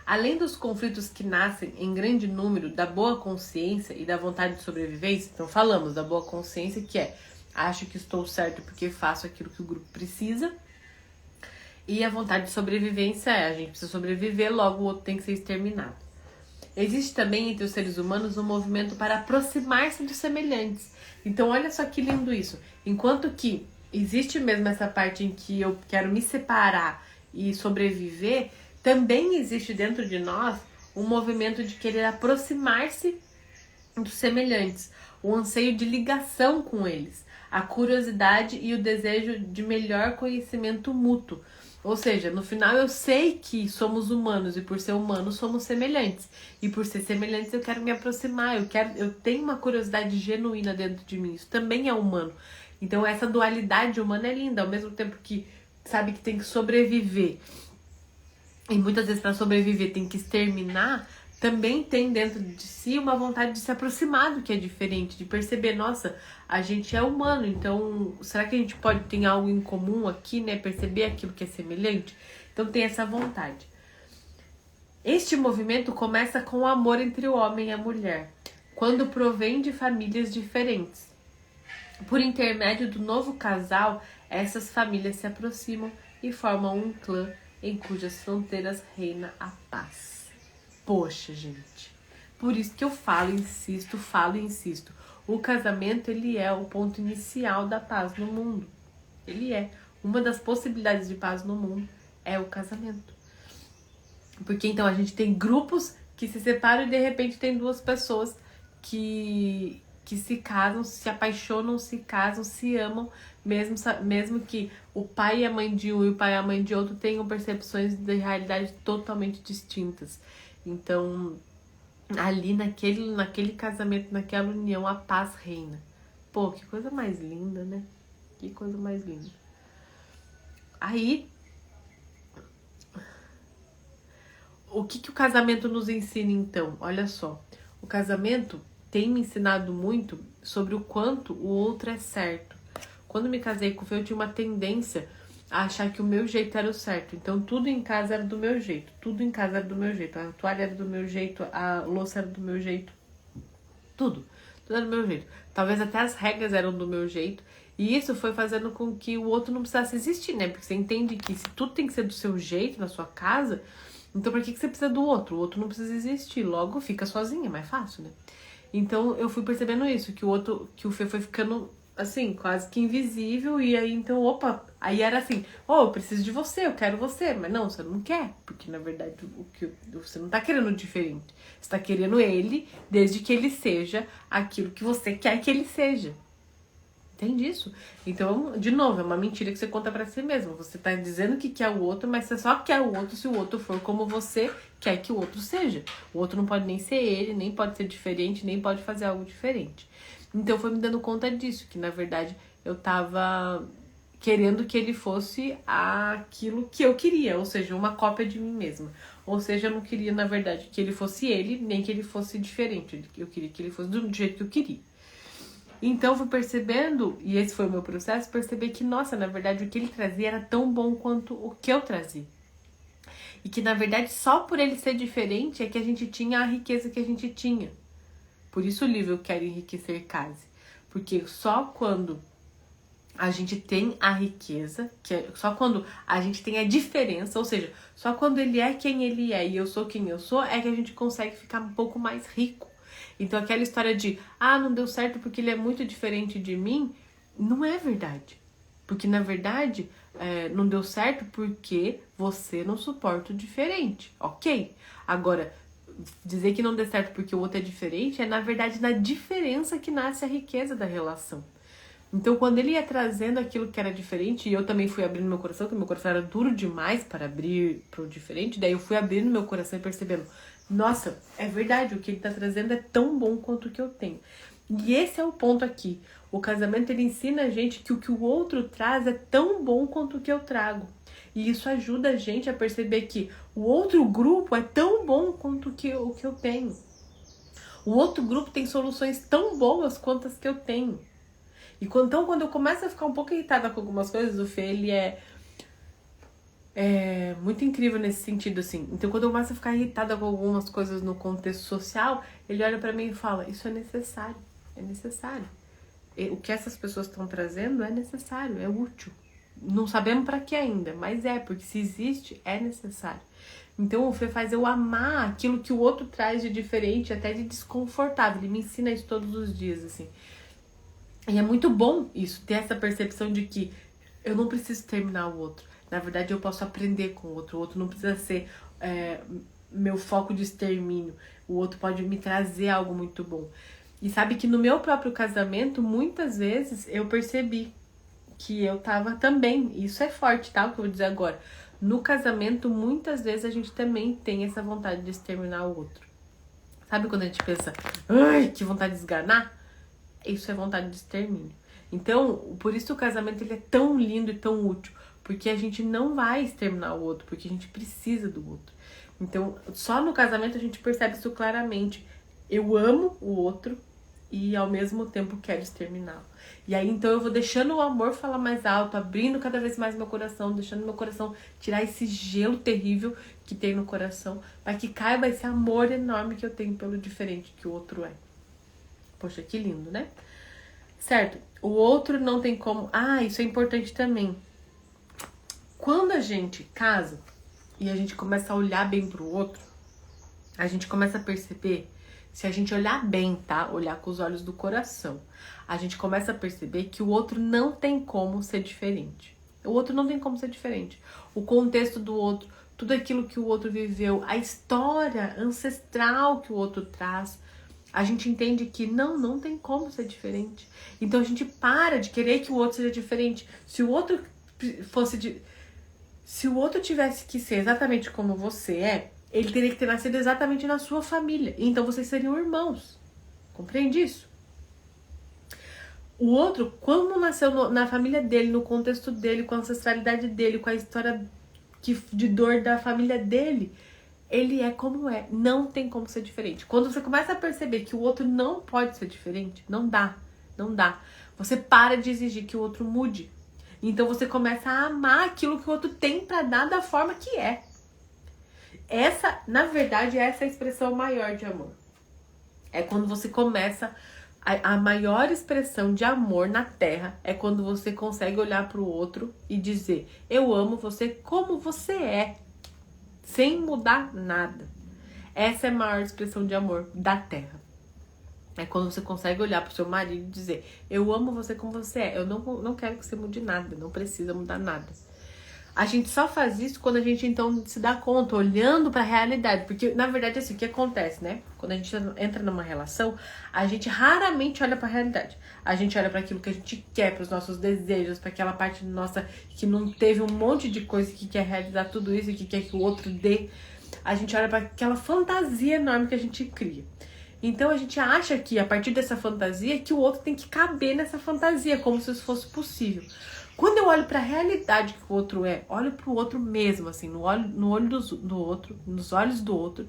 Speaker 1: Além dos conflitos que nascem em grande número da boa consciência e da vontade de sobrevivência, então falamos da boa consciência, que é acho que estou certo porque faço aquilo que o grupo precisa, e a vontade de sobrevivência é a gente precisa sobreviver, logo o outro tem que ser exterminado. Existe também entre os seres humanos um movimento para aproximar-se dos semelhantes. Então olha só que lindo isso. Enquanto que existe mesmo essa parte em que eu quero me separar e sobreviver, também existe dentro de nós um movimento de querer aproximar-se dos semelhantes, o anseio de ligação com eles, a curiosidade e o desejo de melhor conhecimento mútuo. Ou seja, no final eu sei que somos humanos e por ser humanos somos semelhantes. E por ser semelhantes eu quero me aproximar, eu tenho uma curiosidade genuína dentro de mim. Isso também é humano. Então essa dualidade humana é linda, ao mesmo tempo que sabe que tem que sobreviver. E muitas vezes para sobreviver tem que exterminar, também tem dentro de si uma vontade de se aproximar do que é diferente, de perceber, nossa, a gente é humano, então será que a gente pode ter algo em comum aqui, né? Perceber aquilo que é semelhante? Então tem essa vontade. Este movimento começa com o amor entre o homem e a mulher, quando provém de famílias diferentes. Por intermédio do novo casal, essas famílias se aproximam e formam um clã em cujas fronteiras reina a paz. Poxa, gente. Por isso que eu falo e insisto. O casamento, ele é o ponto inicial da paz no mundo. Ele é. Uma das possibilidades de paz no mundo é o casamento. Porque então a gente tem grupos que se separam e de repente tem duas pessoas que se casam, se apaixonam, se casam, se amam, mesmo que o pai e a mãe de um e o pai e a mãe de outro tenham percepções de realidade totalmente distintas. Então, ali naquele casamento, naquela união, a paz reina. Pô, que coisa mais linda, né? Que coisa mais linda. Aí, o que o casamento nos ensina então? Olha só, o casamento tem me ensinado muito sobre o quanto o outro é certo. Quando me casei com o Fê, eu tinha uma tendência a achar que o meu jeito era o certo. Então tudo em casa era do meu jeito. Tudo em casa era do meu jeito. A toalha era do meu jeito, a louça era do meu jeito. Tudo era do meu jeito. Talvez até as regras eram do meu jeito. E isso foi fazendo com que o outro não precisasse existir, né? Porque você entende que se tudo tem que ser do seu jeito na sua casa, então pra que você precisa do outro? O outro não precisa existir. Logo fica sozinho, é mais fácil, né? Então eu fui percebendo isso, que o Fê foi ficando assim, quase que invisível, e aí então, opa, aí era assim, eu preciso de você, eu quero você, mas não, você não quer, porque na verdade você não tá querendo diferente, você tá querendo ele, desde que ele seja aquilo que você quer que ele seja. Entende isso? Então, de novo, é uma mentira que você conta pra si mesmo. Você tá dizendo que quer o outro, mas você só quer o outro se o outro for como você quer que o outro seja. O outro não pode nem ser ele, nem pode ser diferente, nem pode fazer algo diferente. Então, foi me dando conta disso, que na verdade eu tava querendo que ele fosse aquilo que eu queria, ou seja, uma cópia de mim mesma. Ou seja, eu não queria, na verdade, que ele fosse ele, nem que ele fosse diferente. Eu queria que ele fosse do jeito que eu queria. Então, fui percebendo, e esse foi o meu processo, perceber que, nossa, na verdade, o que ele trazia era tão bom quanto o que eu trazia. E que, na verdade, só por ele ser diferente é que a gente tinha a riqueza que a gente tinha. Por isso o livro Eu Quero Enriquecer Case. Porque só quando a gente tem a riqueza, só quando a gente tem a diferença, ou seja, só quando ele é quem ele é e eu sou quem eu sou, é que a gente consegue ficar um pouco mais rico. Então aquela história de, não deu certo porque ele é muito diferente de mim, não é verdade. Porque na verdade, não deu certo porque você não suporta o diferente, ok? Agora, dizer que não deu certo porque o outro é diferente, é na verdade na diferença que nasce a riqueza da relação. Então quando ele ia trazendo aquilo que era diferente, e eu também fui abrindo meu coração, porque meu coração era duro demais para abrir pro diferente, daí eu fui abrindo meu coração e percebendo, nossa, é verdade, o que ele tá trazendo é tão bom quanto o que eu tenho. E esse é o ponto aqui. O casamento, ele ensina a gente que o que o outro traz é tão bom quanto o que eu trago. E isso ajuda a gente a perceber que o outro grupo é tão bom quanto o que eu tenho. O outro grupo tem soluções tão boas quanto as que eu tenho. Então, quando eu começo a ficar um pouco irritada com algumas coisas, o Fê, ele é muito incrível nesse sentido, assim. Então, quando eu começo a ficar irritada com algumas coisas no contexto social, ele olha pra mim e fala, isso é necessário, é necessário. O que essas pessoas estão trazendo é necessário, é útil. Não sabemos pra que ainda, mas porque se existe, é necessário. Então, o Fê faz eu amar aquilo que o outro traz de diferente, até de desconfortável. Ele me ensina isso todos os dias, assim. E é muito bom isso, ter essa percepção de que eu não preciso terminar o outro. Na verdade, eu posso aprender com o outro não precisa ser meu foco de extermínio. O outro pode me trazer algo muito bom. E sabe que no meu próprio casamento, muitas vezes, eu percebi que eu tava também. Isso é forte, tá? O que eu vou dizer agora. No casamento, muitas vezes, a gente também tem essa vontade de exterminar o outro. Sabe quando a gente pensa, ai, que vontade de esganar? Isso é vontade de extermínio. Então, por isso o casamento ele é tão lindo e tão útil. Porque a gente não vai exterminar o outro, porque a gente precisa do outro. Então, só no casamento a gente percebe isso claramente. Eu amo o outro e ao mesmo tempo quero exterminá-lo. E aí, então, eu vou deixando o amor falar mais alto, abrindo cada vez mais meu coração, deixando meu coração tirar esse gelo terrível que tem no coração, para que caiba esse amor enorme que eu tenho pelo diferente que o outro é. Poxa, que lindo, né? Certo, o outro não tem como... Ah, isso é importante também. Quando a gente casa e a gente começa a olhar bem pro outro, a gente começa a perceber, se a gente olhar bem, tá? Olhar com os olhos do coração, a gente começa a perceber que o outro não tem como ser diferente. O outro não tem como ser diferente. O contexto do outro, tudo aquilo que o outro viveu, a história ancestral que o outro traz, a gente entende que não tem como ser diferente. Então a gente para de querer que o outro seja diferente. Se o outro tivesse que ser exatamente como você é, ele teria que ter nascido exatamente na sua família. Então vocês seriam irmãos. Compreende isso? O outro, como nasceu na família dele, no contexto dele, com a ancestralidade dele, com a história de dor da família dele, ele é como é. Não tem como ser diferente. Quando você começa a perceber que o outro não pode ser diferente, não dá. Você para de exigir que o outro mude. Então você começa a amar aquilo que o outro tem pra dar da forma que é. Na verdade, essa é a expressão maior de amor. É quando você começa... A maior expressão de amor na Terra é quando você consegue olhar pro outro e dizer, eu amo você como você é, sem mudar nada. Essa é a maior expressão de amor da Terra. É quando você consegue olhar pro seu marido e dizer, eu amo você como você é, eu não quero que você mude nada, não precisa mudar nada. A gente só faz isso quando a gente, então, se dá conta, olhando pra realidade. Porque, na verdade, assim, o que acontece, né? Quando a gente entra numa relação, a gente raramente olha pra realidade. A gente olha para aquilo que a gente quer, pros nossos desejos, pra aquela parte nossa que não teve um monte de coisa que quer realizar tudo isso e que quer que o outro dê. A gente olha pra aquela fantasia enorme que a gente cria. Então, a gente acha que, a partir dessa fantasia, que o outro tem que caber nessa fantasia, como se isso fosse possível. Quando eu olho para a realidade que o outro é, olho para o outro mesmo, assim, no olho do outro, nos olhos do outro.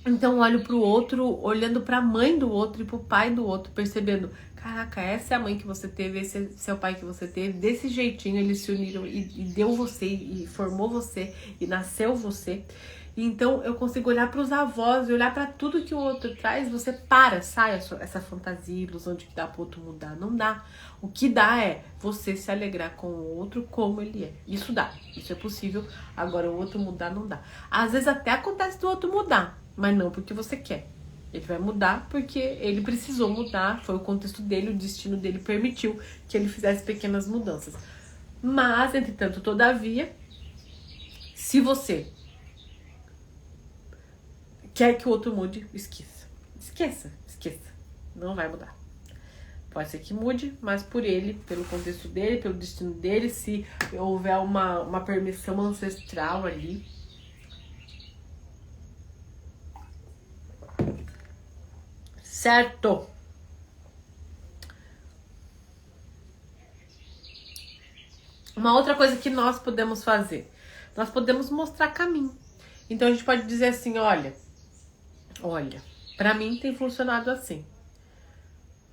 Speaker 1: Então olho para o outro, olhando para a mãe do outro e para o pai do outro, percebendo, caraca, essa é a mãe que você teve, esse é o pai que você teve, desse jeitinho eles se uniram e deu você, e formou você, e nasceu você. Então eu consigo olhar para os avós e olhar para tudo que o outro traz, você sai essa fantasia, ilusão de que dá pro outro mudar, não dá. O que dá é você se alegrar com o outro como ele é. Isso dá, isso é possível. Agora o outro mudar não dá. Às vezes até acontece do outro mudar, mas não porque você quer. Ele vai mudar porque ele precisou mudar, foi o contexto dele, o destino dele permitiu que ele fizesse pequenas mudanças. Mas, entretanto, todavia, se você quer que o outro mude, esqueça. Não vai mudar. Pode ser que mude, mas por ele, pelo contexto dele, pelo destino dele, se houver uma permissão ancestral ali. Certo? Uma outra coisa que nós podemos fazer. Nós podemos mostrar caminho. Então a gente pode dizer assim, olha, Pra mim tem funcionado assim.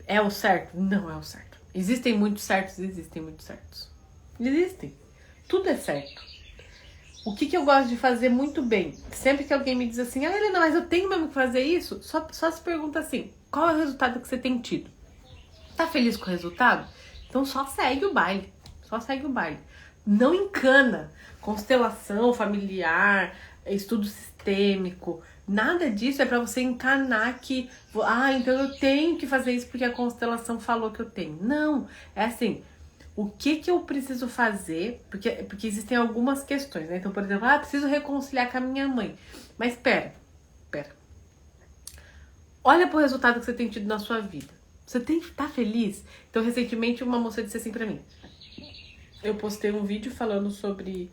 Speaker 1: É o certo? Não é o certo. Existem muitos certos? Existem muitos certos. Existem. Tudo é certo. O que eu gosto de fazer muito bem? Sempre que alguém me diz assim, Helena, mas eu tenho mesmo que fazer isso? Só se pergunta assim, qual é o resultado que você tem tido? Tá feliz com o resultado? Então só segue o baile. Só segue o baile. Não encana. Constelação familiar, estudo sistêmico, nada disso é pra você encanar que, então eu tenho que fazer isso porque a constelação falou que eu tenho. Não, é assim, o que eu preciso fazer, porque existem algumas questões, né? Então, por exemplo, preciso reconciliar com a minha mãe. Mas pera. Olha pro resultado que você tem tido na sua vida. Você tá feliz? Então, recentemente, uma moça disse assim pra mim. Eu postei um vídeo falando sobre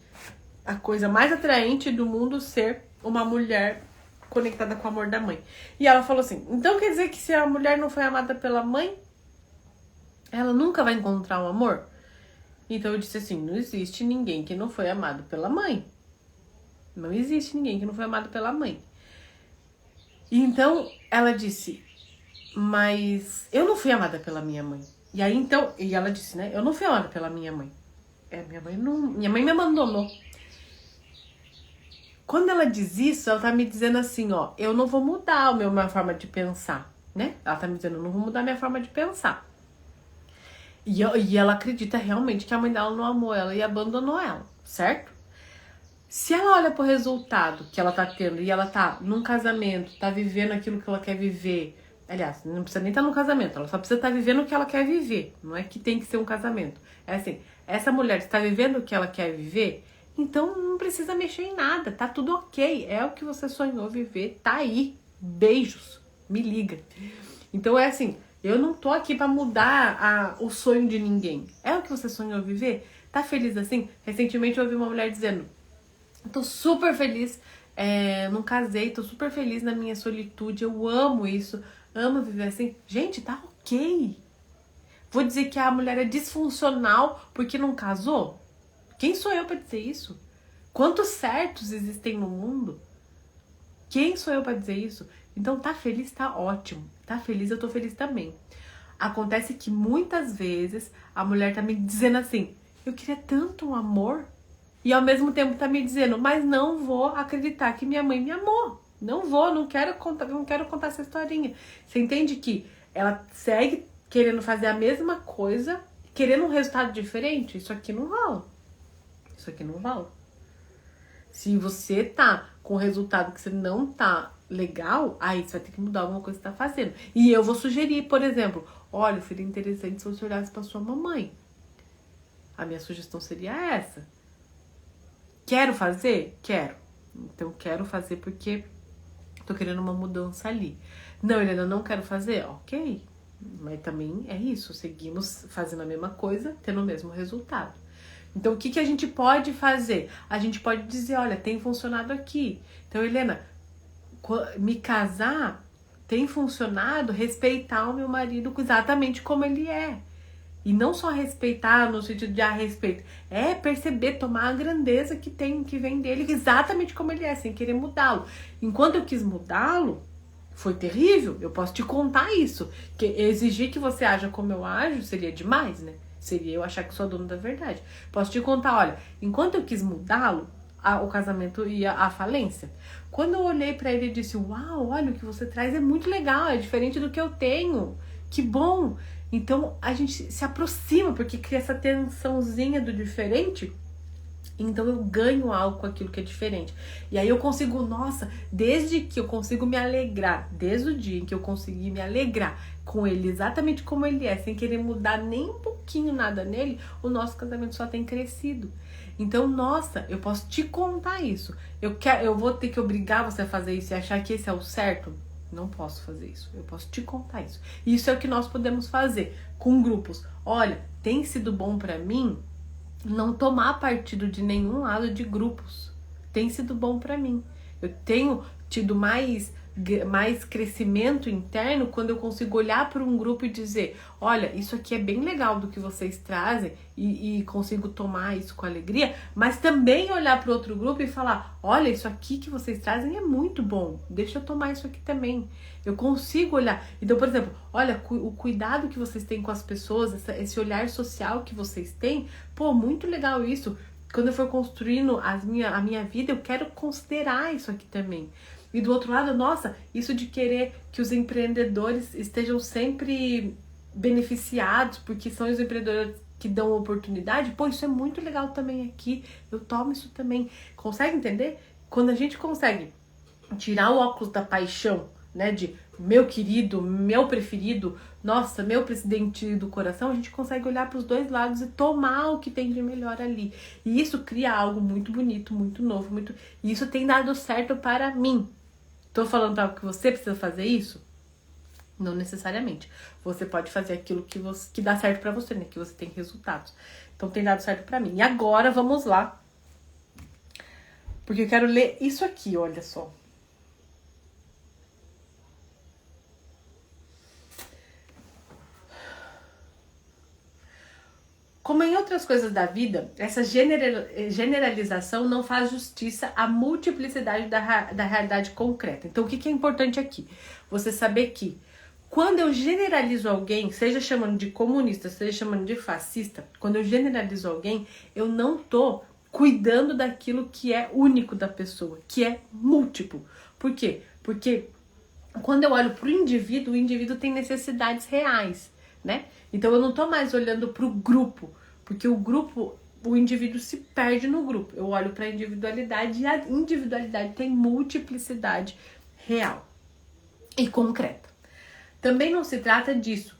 Speaker 1: a coisa mais atraente do mundo ser uma mulher conectada com o amor da mãe. E ela falou assim, então quer dizer que se a mulher não foi amada pela mãe, ela nunca vai encontrar um amor? Então eu disse assim, não existe ninguém que não foi amado pela mãe. Não existe ninguém que não foi amado pela mãe. E então ela disse, mas eu não fui amada pela minha mãe. E aí então, e ela disse, né, eu não fui amada pela minha mãe. Minha mãe me abandonou. Quando ela diz isso, ela tá me dizendo assim, eu não vou mudar minha forma de pensar, né? Ela tá me dizendo, eu não vou mudar minha forma de pensar. E ela acredita realmente que a mãe dela não amou ela e abandonou ela, certo? Se ela olha pro resultado que ela tá tendo e ela tá num casamento, tá vivendo aquilo que ela quer viver, aliás, não precisa nem estar no casamento, ela só precisa estar vivendo o que ela quer viver, não é que tem que ser um casamento. É assim, essa mulher está vivendo o que ela quer viver, então não precisa mexer em nada, tá tudo ok, é o que você sonhou viver, tá aí, beijos, me liga. Então é assim, eu não tô aqui pra mudar o sonho de ninguém, é o que você sonhou viver, tá feliz assim? Recentemente eu ouvi uma mulher dizendo, tô super feliz, não casei, tô super feliz na minha solitude, eu amo isso, amo viver assim. Gente, tá ok. Vou dizer que a mulher é disfuncional porque não casou? Quem sou eu pra dizer isso? Quantos certos existem no mundo? Quem sou eu pra dizer isso? Então tá feliz, tá ótimo. Tá feliz, eu tô feliz também. Acontece que muitas vezes a mulher tá me dizendo assim, eu queria tanto um amor, e ao mesmo tempo tá me dizendo, mas não vou acreditar que minha mãe me amou. Não quero contar essa historinha. Você entende que ela segue querendo fazer a mesma coisa, querendo um resultado diferente? Isso aqui não rola. Isso aqui não rola. Se você tá com o resultado que você não tá legal, aí você vai ter que mudar alguma coisa que você tá fazendo. E eu vou sugerir, por exemplo, olha, seria interessante se você olhasse pra sua mamãe. A minha sugestão seria essa. Quero fazer? Quero. Então quero fazer porque tô querendo uma mudança ali. Não, Helena, não quero fazer? Ok. Mas também é isso, seguimos fazendo a mesma coisa, tendo o mesmo resultado. Então o que a gente pode fazer? A gente pode dizer, olha, tem funcionado aqui. Então, Helena, me casar tem funcionado respeitar o meu marido exatamente como ele é. E não só respeitar no sentido de respeito, é perceber, tomar a grandeza que vem dele exatamente como ele é, sem querer mudá-lo. Enquanto eu quis mudá-lo, foi terrível, eu posso te contar isso. Que exigir que você haja como eu ajo seria demais, né? Seria eu achar que sou a dona da verdade. Posso te contar, olha, enquanto eu quis mudá-lo, o casamento ia à falência. Quando eu olhei pra ele e disse, uau, olha, o que você traz é muito legal, é diferente do que eu tenho. Que bom! Então a gente se aproxima, porque cria essa tensãozinha do diferente. Então eu ganho algo com aquilo que é diferente. E aí eu consigo, nossa, desde que eu consigo me alegrar, desde o dia em que eu consegui me alegrar com ele exatamente como ele é, sem querer mudar nem um pouquinho nada nele, o nosso casamento só tem crescido. Então, nossa, eu posso te contar isso. Eu vou ter que obrigar você a fazer isso e achar que esse é o certo? Não posso fazer isso. Eu posso te contar isso. E isso é o que nós podemos fazer com grupos. Olha, tem sido bom pra mim não tomar partido de nenhum lado de grupos. Tem sido bom pra mim. Eu tenho tido mais mais crescimento interno quando eu consigo olhar para um grupo e dizer, olha, isso aqui é bem legal do que vocês trazem e consigo tomar isso com alegria, mas também olhar para outro grupo e falar, olha, isso aqui que vocês trazem é muito bom, deixa eu tomar isso aqui também. Eu consigo olhar. Então, por exemplo, olha, o cuidado que vocês têm com as pessoas, esse olhar social que vocês têm, pô, muito legal isso. Quando eu for construindo a minha vida, eu quero considerar isso aqui também. E do outro lado, nossa, isso de querer que os empreendedores estejam sempre beneficiados, porque são os empreendedores que dão oportunidade, pô, isso é muito legal também aqui, eu tomo isso também. Consegue entender? Quando a gente consegue tirar o óculos da paixão, né, de meu querido, meu preferido, nossa, meu presidente do coração, a gente consegue olhar para os dois lados e tomar o que tem de melhor ali. E isso cria algo muito bonito, muito novo, e isso tem dado certo para mim. Tô falando para que você precisa fazer isso? Não necessariamente. Você pode fazer aquilo que dá certo para você, né, que você tem resultados. Então tem dado certo para mim. E agora vamos lá. Porque eu quero ler isso aqui, olha só. Como em outras coisas da vida, essa generalização não faz justiça à multiplicidade da realidade concreta. Então, o que é importante aqui? Você saber que quando eu generalizo alguém, seja chamando de comunista, seja chamando de fascista, quando eu generalizo alguém, eu não tô cuidando daquilo que é único da pessoa, que é múltiplo. Por quê? Porque quando eu olho para o indivíduo tem necessidades reais, né? Então eu não tô mais olhando para o grupo, porque o indivíduo se perde no grupo. Eu olho para a individualidade e a individualidade tem multiplicidade real e concreta. Também não se trata disso.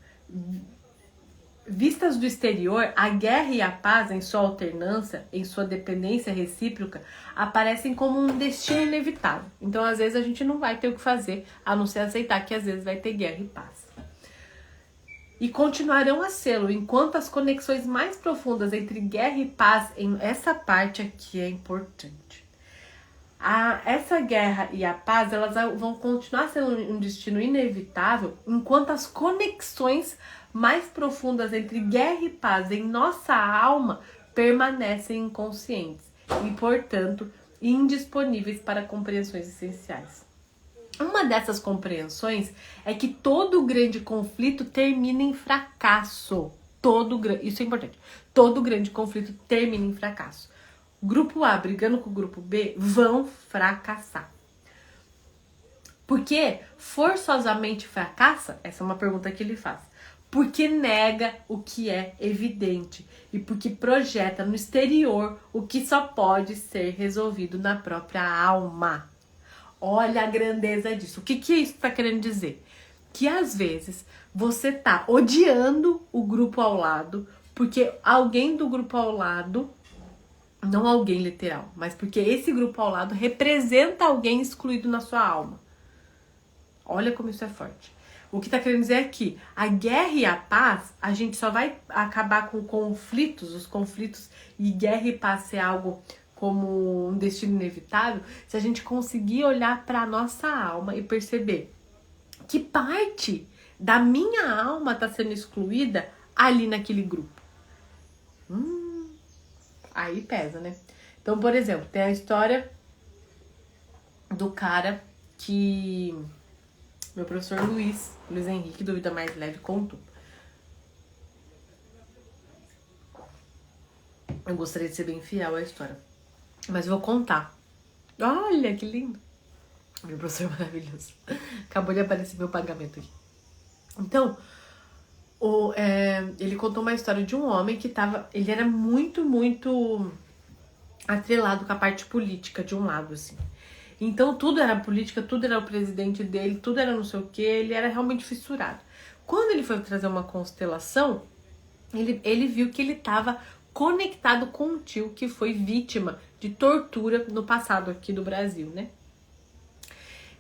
Speaker 1: Vistas do exterior, a guerra e a paz, em sua alternância, em sua dependência recíproca, aparecem como um destino inevitável. Então, às vezes, a gente não vai ter o que fazer, a não ser aceitar que às vezes vai ter guerra e paz. E continuarão a sê-lo, enquanto as conexões mais profundas entre guerra e paz, em essa parte aqui é importante. Essa guerra e a paz, elas vão continuar sendo um destino inevitável, enquanto as conexões mais profundas entre guerra e paz em nossa alma permanecem inconscientes e, portanto, indisponíveis para compreensões essenciais. Uma dessas compreensões é que todo grande conflito termina em fracasso. Isso é importante. Todo grande conflito termina em fracasso. Grupo A brigando com o grupo B vão fracassar. Por que forçosamente fracassa? Essa é uma pergunta que ele faz. Porque nega o que é evidente e porque projeta no exterior o que só pode ser resolvido na própria alma. Olha a grandeza disso. O que isso está querendo dizer? Que às vezes você tá odiando o grupo ao lado porque alguém do grupo ao lado, não alguém literal, mas porque esse grupo ao lado representa alguém excluído na sua alma. Olha como isso é forte. O que está querendo dizer é que a guerra e a paz, a gente só vai acabar com os conflitos e guerra e paz ser algo como um destino inevitável, se a gente conseguir olhar para a nossa alma e perceber que parte da minha alma está sendo excluída ali naquele grupo. Aí pesa, né? Então, por exemplo, tem a história do cara que meu professor Luiz Henrique, do Vida Mais Leve, contou. Eu gostaria de ser bem fiel à história, mas vou contar. Olha, que lindo. Meu professor maravilhoso. Acabou de aparecer meu pagamento aqui. Então, ele contou uma história de um homem que ele era muito, muito atrelado com a parte política de um lado, assim. Então, tudo era política, tudo era o presidente dele, tudo era não sei o que, ele era realmente fissurado. Quando ele foi trazer uma constelação, ele viu que ele estava conectado com um tio que foi vítima de tortura no passado aqui do Brasil, né?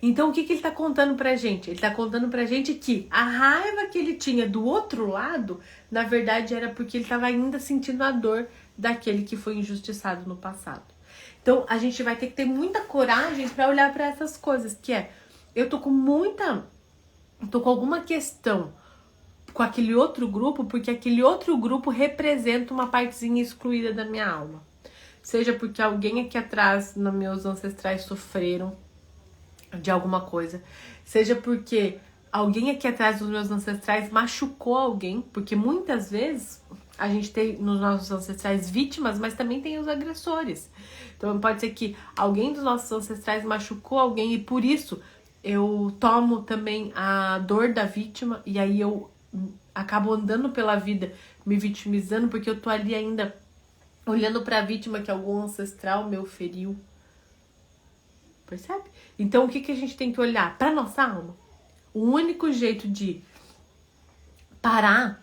Speaker 1: Então, o que ele tá contando pra gente? Ele tá contando pra gente que a raiva que ele tinha do outro lado, na verdade, era porque ele tava ainda sentindo a dor daquele que foi injustiçado no passado. Então, a gente vai ter que ter muita coragem pra olhar pra essas coisas, que é eu tô com alguma questão com aquele outro grupo, porque aquele outro grupo representa uma partezinha excluída da minha alma. Seja porque alguém aqui atrás, nos meus ancestrais, sofreram de alguma coisa. Seja porque alguém aqui atrás dos meus ancestrais machucou alguém, porque muitas vezes a gente tem nos nossos ancestrais vítimas, mas também tem os agressores. Então pode ser que alguém dos nossos ancestrais machucou alguém e por isso eu tomo também a dor da vítima e aí eu acabo andando pela vida me vitimizando porque eu tô ali ainda olhando para a vítima que algum ancestral meu feriu. Percebe? Então o que a gente tem que olhar? Para nossa alma. O único jeito de parar,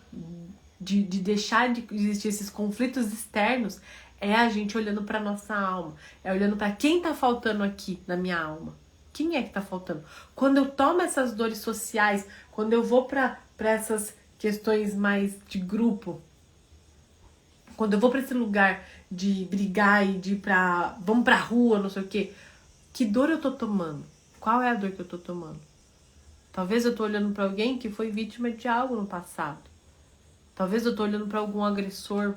Speaker 1: de deixar de existir esses conflitos externos é a gente olhando para nossa alma. É olhando para quem tá faltando aqui na minha alma. Quem é que tá faltando? Quando eu tomo essas dores sociais, quando eu vou para essas questões mais de grupo, quando eu vou para esse lugar de brigar e de ir pra... vamos pra rua, não sei o quê. Que dor eu tô tomando? Qual é a dor que eu tô tomando? Talvez eu tô olhando para alguém que foi vítima de algo no passado. Talvez eu tô olhando para algum agressor.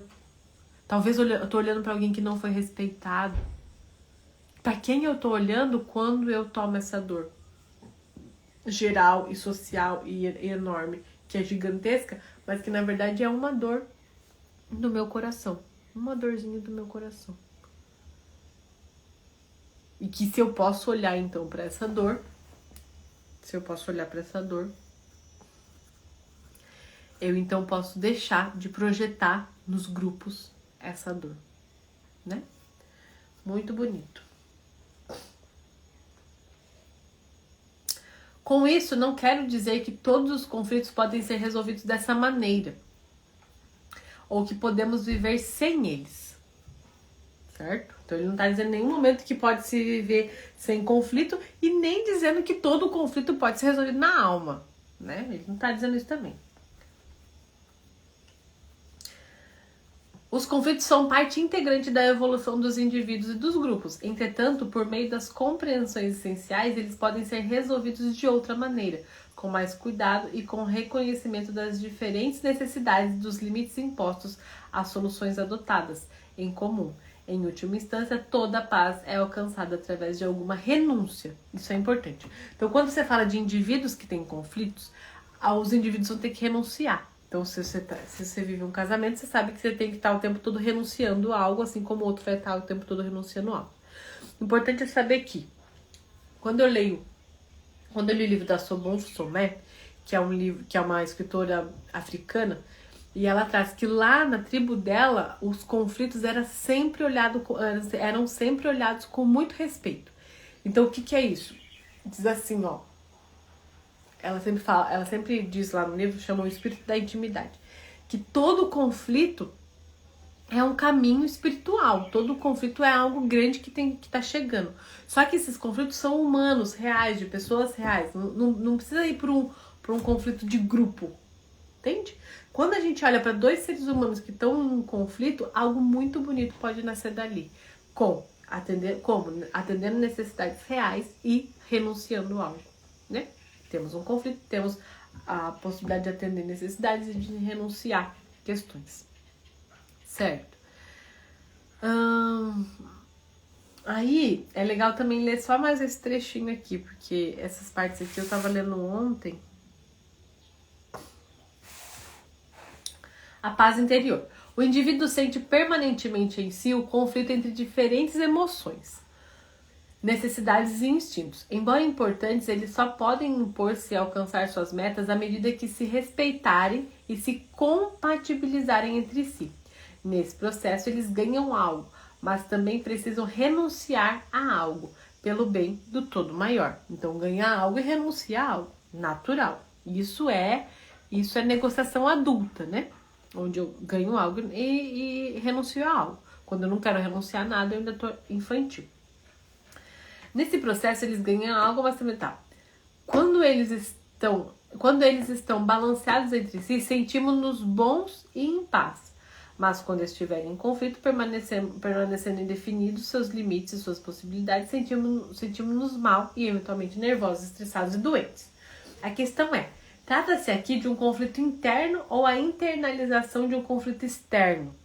Speaker 1: Talvez eu tô olhando para alguém que não foi respeitado. Para quem eu tô olhando quando eu tomo essa dor? Geral e social e enorme, que é gigantesca, mas que na verdade é uma dor do meu coração. Uma dorzinha do meu coração. E que se eu posso olhar então para essa dor, eu então posso deixar de projetar nos grupos essa dor, né? Muito bonito. Com isso, não quero dizer que todos os conflitos podem ser resolvidos dessa maneira, ou que podemos viver sem eles, certo? Então ele não está dizendo em nenhum momento que pode se viver sem conflito e nem dizendo que todo conflito pode ser resolvido na alma, né? Ele não está dizendo isso também. Os conflitos são parte integrante da evolução dos indivíduos e dos grupos. Entretanto, por meio das compreensões essenciais, eles podem ser resolvidos de outra maneira, com mais cuidado e com reconhecimento das diferentes necessidades dos limites impostos às soluções adotadas em comum. Em última instância, toda a paz é alcançada através de alguma renúncia. Isso é importante. Então, quando você fala de indivíduos que têm conflitos, os indivíduos vão ter que renunciar. Então, se você vive um casamento, você sabe que você tem que estar o tempo todo renunciando a algo, assim como o outro vai estar o tempo todo renunciando a algo. Importante é saber que, quando eu li o livro da Sobonne Somé, que é uma escritora africana, e ela traz que lá na tribo dela, os conflitos eram sempre olhados com muito respeito. Então, o que é isso? Diz assim, ó. Ela sempre diz lá no livro, chama o espírito da intimidade, que todo conflito é um caminho espiritual, todo conflito é algo grande que tá chegando. Só que esses conflitos são humanos, reais, de pessoas reais. Não precisa ir para um conflito de grupo, entende? Quando a gente olha para dois seres humanos que estão em um conflito, algo muito bonito pode nascer dali, atendendo necessidades reais e renunciando a algo, né? Temos um conflito, temos a possibilidade de atender necessidades e de renunciar questões. Certo? Aí é legal também ler só mais esse trechinho aqui, porque essas partes aqui eu tava lendo ontem. A paz interior. O indivíduo sente permanentemente em si o conflito entre diferentes emoções, necessidades e instintos. Embora importantes, eles só podem impor-se e alcançar suas metas à medida que se respeitarem e se compatibilizarem entre si. Nesse processo, eles ganham algo, mas também precisam renunciar a algo, pelo bem do todo maior. Então, ganhar algo e renunciar a algo, natural. Isso é negociação adulta, né? Onde eu ganho algo e renuncio a algo. Quando eu não quero renunciar a nada, eu ainda estou infantil. Nesse processo, eles ganham algo, mas também tá. Quando eles estão balanceados entre si, sentimos-nos bons e em paz. Mas quando estiverem em conflito, permanecendo indefinidos seus limites e suas possibilidades, sentimos-nos mal e eventualmente nervosos, estressados e doentes. A questão é, trata-se aqui de um conflito interno ou a internalização de um conflito externo?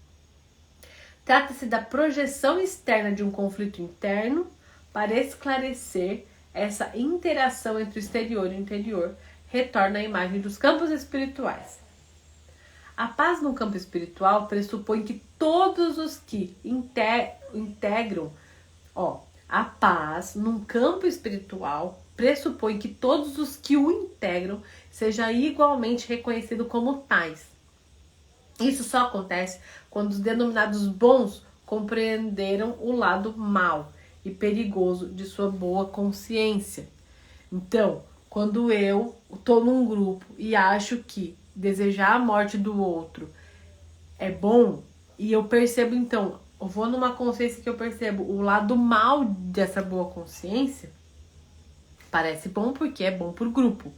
Speaker 1: Trata-se da projeção externa de um conflito interno para esclarecer essa interação entre o exterior e o interior, retorna à imagem dos campos espirituais. A paz no campo espiritual pressupõe que todos os que integram, a paz num campo espiritual pressupõe que todos os que o integram sejam igualmente reconhecidos como tais. Isso só acontece quando os denominados bons compreenderam o lado mau e perigoso de sua boa consciência. Então, quando eu estou num grupo e acho que desejar a morte do outro é bom, e eu percebo, então, eu vou numa consciência que eu percebo o lado mal dessa boa consciência, parece bom porque é bom pro grupo,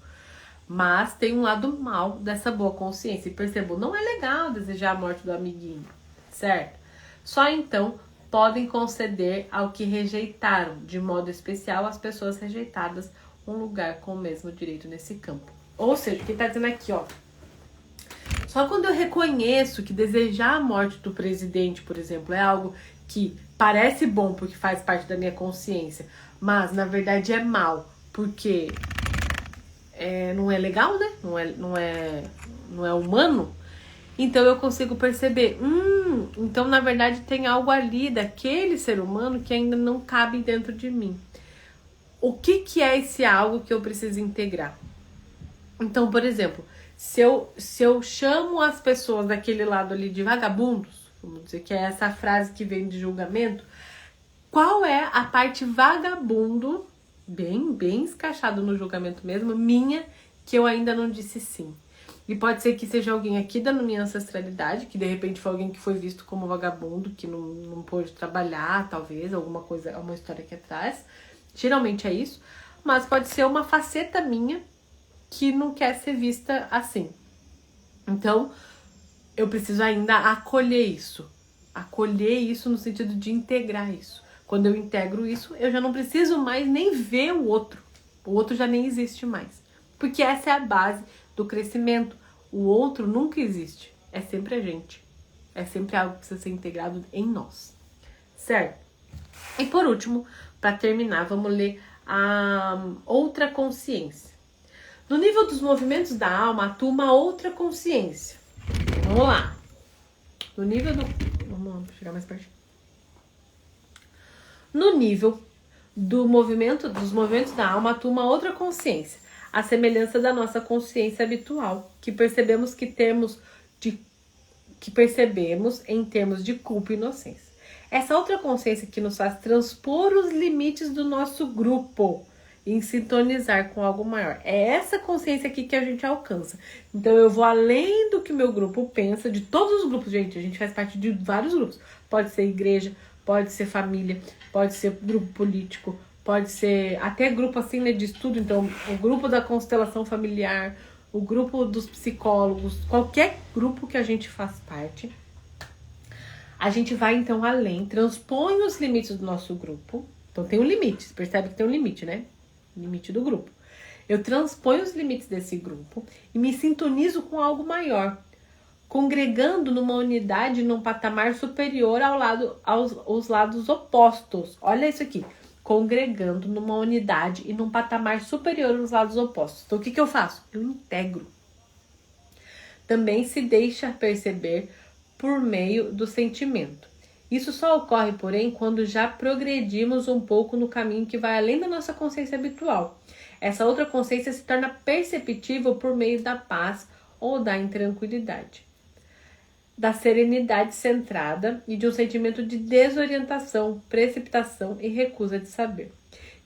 Speaker 1: mas tem um lado mal dessa boa consciência, e percebo, não é legal desejar a morte do amiguinho, certo? Só então podem conceder ao que rejeitaram, de modo especial às pessoas rejeitadas, um lugar com o mesmo direito nesse campo. Ou seja, o que tá dizendo aqui, só quando eu reconheço que desejar a morte do presidente, por exemplo, é algo que parece bom porque faz parte da minha consciência, mas na verdade é mal, porque não é legal, né? Não é humano. Então eu consigo perceber, então na verdade tem algo ali daquele ser humano que ainda não cabe dentro de mim. O que é esse algo que eu preciso integrar? Então, por exemplo, se eu chamo as pessoas daquele lado ali de vagabundos, vamos dizer que é essa frase que vem de julgamento, qual é a parte vagabundo, bem escrachado no julgamento mesmo, minha, que eu ainda não disse sim? E pode ser que seja alguém aqui da minha ancestralidade, que de repente foi alguém que foi visto como vagabundo, que não pôde trabalhar, talvez, alguma coisa, uma história aqui atrás. Geralmente é isso. Mas pode ser uma faceta minha que não quer ser vista assim. Então, eu preciso ainda acolher isso. Acolher isso no sentido de integrar isso. Quando eu integro isso, eu já não preciso mais nem ver o outro. O outro já nem existe mais. Porque essa é a base do crescimento. O outro nunca existe. É sempre a gente. É sempre algo que precisa ser integrado em nós. Certo? E por último, para terminar, vamos ler a outra consciência. No nível dos movimentos da alma, atua uma outra consciência. Vamos lá. No nível do... Vamos lá, chegar mais perto. No nível dos movimentos da alma, atua uma outra consciência, a semelhança da nossa consciência habitual, que percebemos em termos de culpa e inocência. Essa outra consciência que nos faz transpor os limites do nosso grupo e sintonizar com algo maior. É essa consciência aqui que a gente alcança. Então eu vou além do que o meu grupo pensa, de todos os grupos, gente. A gente faz parte de vários grupos. Pode ser igreja, pode ser família, pode ser grupo político, pode ser até grupo assim, né, de estudo. Então o grupo da constelação familiar, o grupo dos psicólogos, qualquer grupo que a gente faz parte, a gente vai então além, transpõe os limites do nosso grupo. Então tem um limite, você percebe que tem um limite, né? Limite do grupo. Eu transponho os limites desse grupo e me sintonizo com algo maior, congregando numa unidade num patamar superior aos lados opostos. Olha isso aqui. Congregando numa unidade e num patamar superior aos lados opostos. Então o que eu faço? Eu integro. Também se deixa perceber por meio do sentimento. Isso só ocorre, porém, quando já progredimos um pouco no caminho que vai além da nossa consciência habitual. Essa outra consciência se torna perceptível por meio da paz ou da intranquilidade, da serenidade centrada e de um sentimento de desorientação, precipitação e recusa de saber.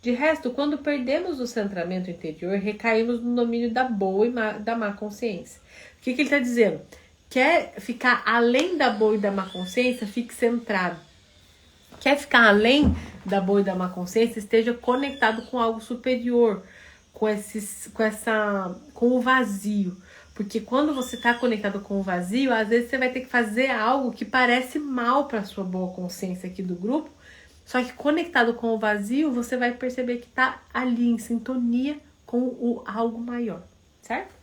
Speaker 1: De resto, quando perdemos o centramento interior, recaímos no domínio da boa e da má consciência. O que ele está dizendo? Quer ficar além da boa e da má consciência? Fique centrado. Quer ficar além da boa e da má consciência? Esteja conectado com algo superior, com o vazio. Porque quando você está conectado com o vazio, às vezes você vai ter que fazer algo que parece mal para sua boa consciência aqui do grupo. Só que conectado com o vazio, você vai perceber que está ali em sintonia com o algo maior, certo?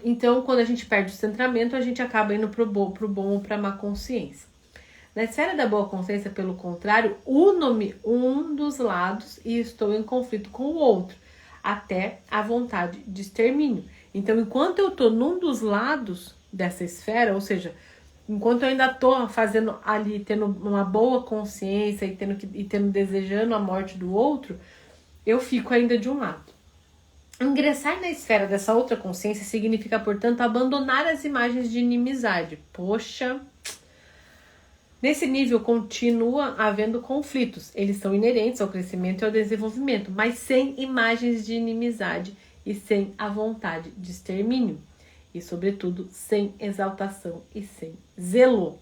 Speaker 1: Então, quando a gente perde o centramento, a gente acaba indo pro bom ou pra má consciência. Na esfera da boa consciência, pelo contrário, uno-me um dos lados e estou em conflito com o outro, até a vontade de extermínio. Então, enquanto eu estou num dos lados dessa esfera, ou seja, enquanto eu ainda estou fazendo ali, tendo uma boa consciência e desejando a morte do outro, eu fico ainda de um lado. Ingressar na esfera dessa outra consciência significa, portanto, abandonar as imagens de inimizade. Poxa! Nesse nível continua havendo conflitos. Eles são inerentes ao crescimento e ao desenvolvimento, mas sem imagens de inimizade e sem a vontade de extermínio. E, sobretudo, sem exaltação e sem zelo.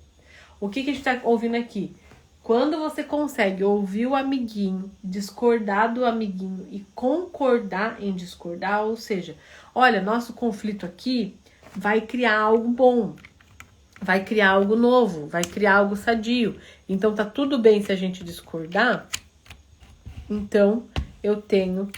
Speaker 1: O que a gente está ouvindo aqui? Quando você consegue ouvir o amiguinho, discordar do amiguinho e concordar em discordar, ou seja, olha, nosso conflito aqui vai criar algo bom, vai criar algo novo, vai criar algo sadio. Então tá tudo bem se a gente discordar. Então eu tenho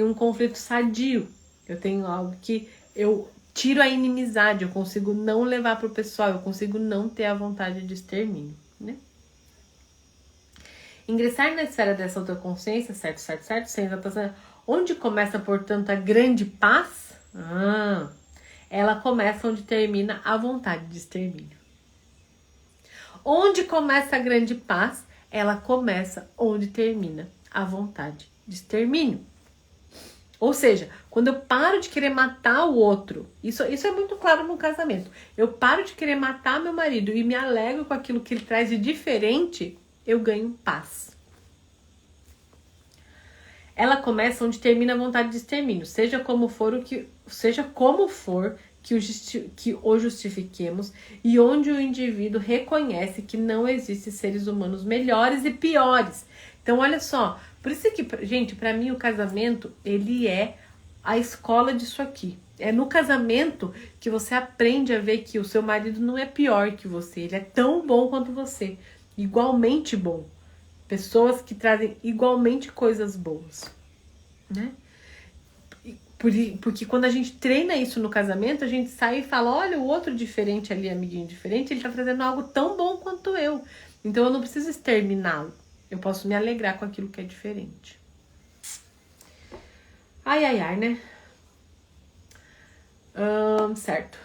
Speaker 1: um conflito sadio. Eu tenho algo que eu tiro a inimizade, eu consigo não levar pro pessoal, eu consigo não ter a vontade de extermínio, né? Ingressar na esfera dessa outra consciência, certo, sem exaltação. Onde começa, portanto, a grande paz? Ela começa onde termina a vontade de extermínio. Onde começa a grande paz? Ela começa onde termina a vontade de extermínio. Ou seja, quando eu paro de querer matar o outro, isso é muito claro no casamento. Eu paro de querer matar meu marido e me alegro com aquilo que ele traz de diferente, eu ganho paz. Ela começa onde termina a vontade de extermínio, seja como for que o justifiquemos e onde o indivíduo reconhece que não existem seres humanos melhores e piores. Então, olha só, por isso que, gente, pra mim o casamento, ele é a escola disso aqui. É no casamento que você aprende a ver que o seu marido não é pior que você, ele é tão bom quanto você, igualmente bom. Pessoas que trazem igualmente coisas boas, né? Porque quando a gente treina isso no casamento, a gente sai e fala, olha, o outro diferente ali, amiguinho diferente, ele tá trazendo algo tão bom quanto eu. Então eu não preciso exterminá-lo. Eu posso me alegrar com aquilo que é diferente. Ai, né? Certo.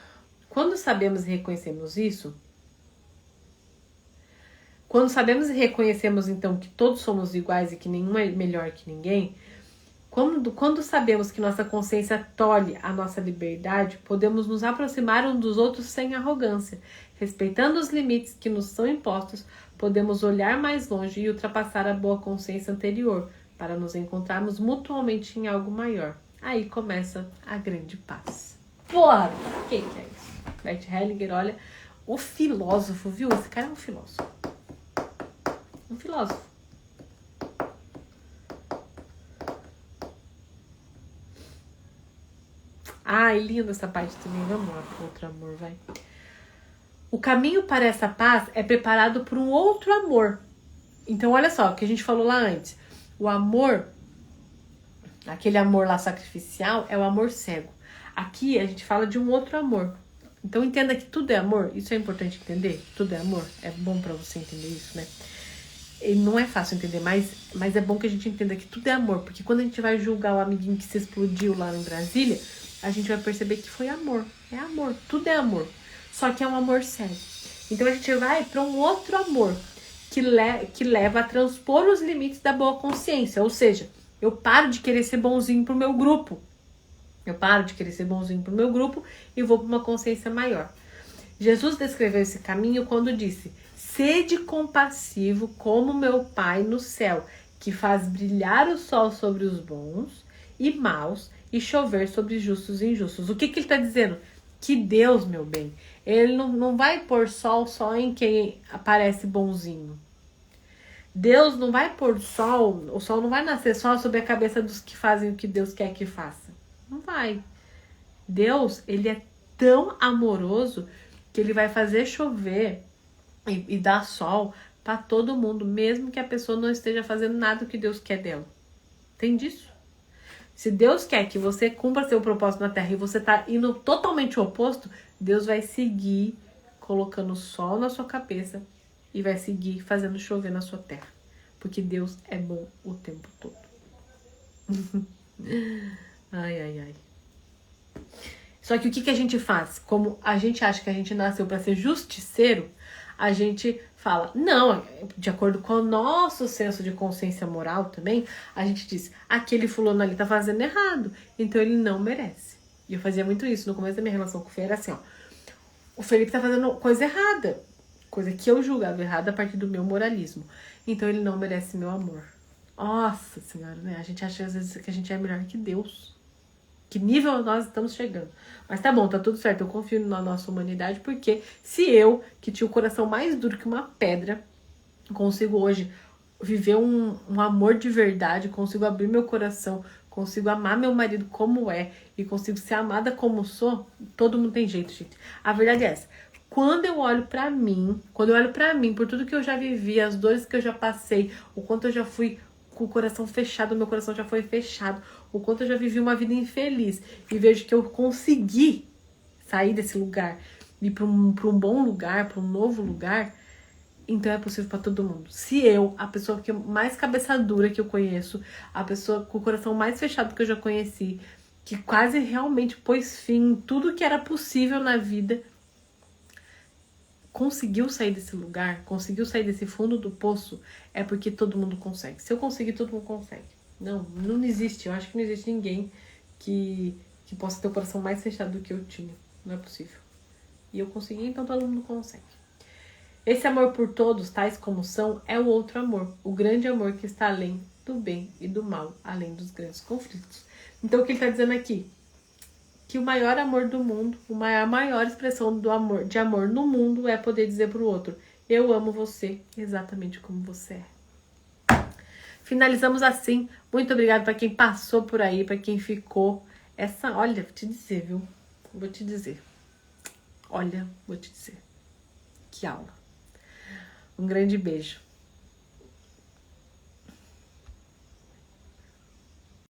Speaker 1: Quando sabemos e reconhecemos isso, quando sabemos e reconhecemos, então, que todos somos iguais e que nenhum é melhor que ninguém, quando sabemos que nossa consciência tolhe a nossa liberdade, podemos nos aproximar uns dos outros sem arrogância. Respeitando os limites que nos são impostos, podemos olhar mais longe e ultrapassar a boa consciência anterior, para nos encontrarmos mutuamente em algo maior. Aí começa a grande paz. Porra! Quem que é isso? Bert Hellinger, olha, o filósofo, viu? Esse cara é um filósofo. Um filósofo. Ai, linda essa parte também. Vamos lá pro outro amor, vai. O caminho para essa paz é preparado por um outro amor. Então, olha só, o que a gente falou lá antes. O amor, aquele amor lá sacrificial, é o amor cego. Aqui a gente fala de um outro amor. Então, entenda que tudo é amor. Isso é importante entender. Tudo é amor. É bom pra você entender isso, né? E não é fácil entender, mas é bom que a gente entenda que tudo é amor. Porque quando a gente vai julgar o amiguinho que se explodiu lá em Brasília, a gente vai perceber que foi amor. É amor. Tudo é amor. Só que é um amor cego. Então a gente vai para um outro amor que leva a transpor os limites da boa consciência. Ou seja, eu paro de querer ser bonzinho pro meu grupo. Eu paro de querer ser bonzinho pro meu grupo e vou para uma consciência maior. Jesus descreveu esse caminho quando disse: sede compassivo como meu Pai no céu, que faz brilhar o sol sobre os bons e maus e chover sobre justos e injustos. O que ele está dizendo? Que Deus, meu bem, ele não vai pôr sol só em quem aparece bonzinho. Deus não vai pôr sol, o sol não vai nascer só sobre a cabeça dos que fazem o que Deus quer que faça. Não vai. Deus, ele é tão amoroso que ele vai fazer chover e dar sol para todo mundo, mesmo que a pessoa não esteja fazendo nada que Deus quer dela. Tem disso? Se Deus quer que você cumpra seu propósito na Terra e você tá indo totalmente oposto, Deus vai seguir colocando sol na sua cabeça e vai seguir fazendo chover na sua terra. Porque Deus é bom o tempo todo. Ai, ai, ai. Só que o que a gente faz? Como a gente acha que a gente nasceu para ser justiceiro, a gente fala, não, de acordo com o nosso senso de consciência moral também, a gente diz, aquele fulano ali tá fazendo errado, então ele não merece. E eu fazia muito isso no começo da minha relação com o Fê, era assim, ó, o Felipe tá fazendo coisa errada, coisa que eu julgava errada a partir do meu moralismo, então ele não merece meu amor. Nossa senhora, né? A gente acha às vezes que a gente é melhor que Deus. Que nível nós estamos chegando. Mas tá bom, tá tudo certo. Eu confio na nossa humanidade, porque se eu, que tinha o coração mais duro que uma pedra, consigo hoje viver um amor de verdade, consigo abrir meu coração, consigo amar meu marido como é e consigo ser amada como sou, todo mundo tem jeito, gente. A verdade é essa. Quando eu olho pra mim, por tudo que eu já vivi, as dores que eu já passei, o quanto eu já fui com o coração fechado, meu coração já foi fechado, o quanto eu já vivi uma vida infeliz e vejo que eu consegui sair desse lugar e ir para um bom lugar, para um novo lugar, então é possível para todo mundo. Se eu, a pessoa que mais cabeça dura que eu conheço, a pessoa com o coração mais fechado que eu já conheci, que quase realmente pôs fim em tudo que era possível na vida, conseguiu sair desse lugar, conseguiu sair desse fundo do poço, é porque todo mundo consegue. Se eu conseguir, todo mundo consegue. Não existe. Eu acho que não existe ninguém que possa ter o coração mais fechado do que eu tinha. Não é possível. E eu consegui, então todo mundo consegue. Esse amor por todos, tais como são, é o outro amor. O grande amor que está além do bem e do mal, além dos grandes conflitos. Então o que ele está dizendo aqui? Que o maior amor do mundo, a maior expressão de amor no mundo é poder dizer pro outro, eu amo você exatamente como você é. Finalizamos assim. Muito obrigada para quem passou por aí, para quem ficou. Olha, vou te dizer, viu? Vou te dizer. Olha, vou te dizer. Que aula. Um grande beijo.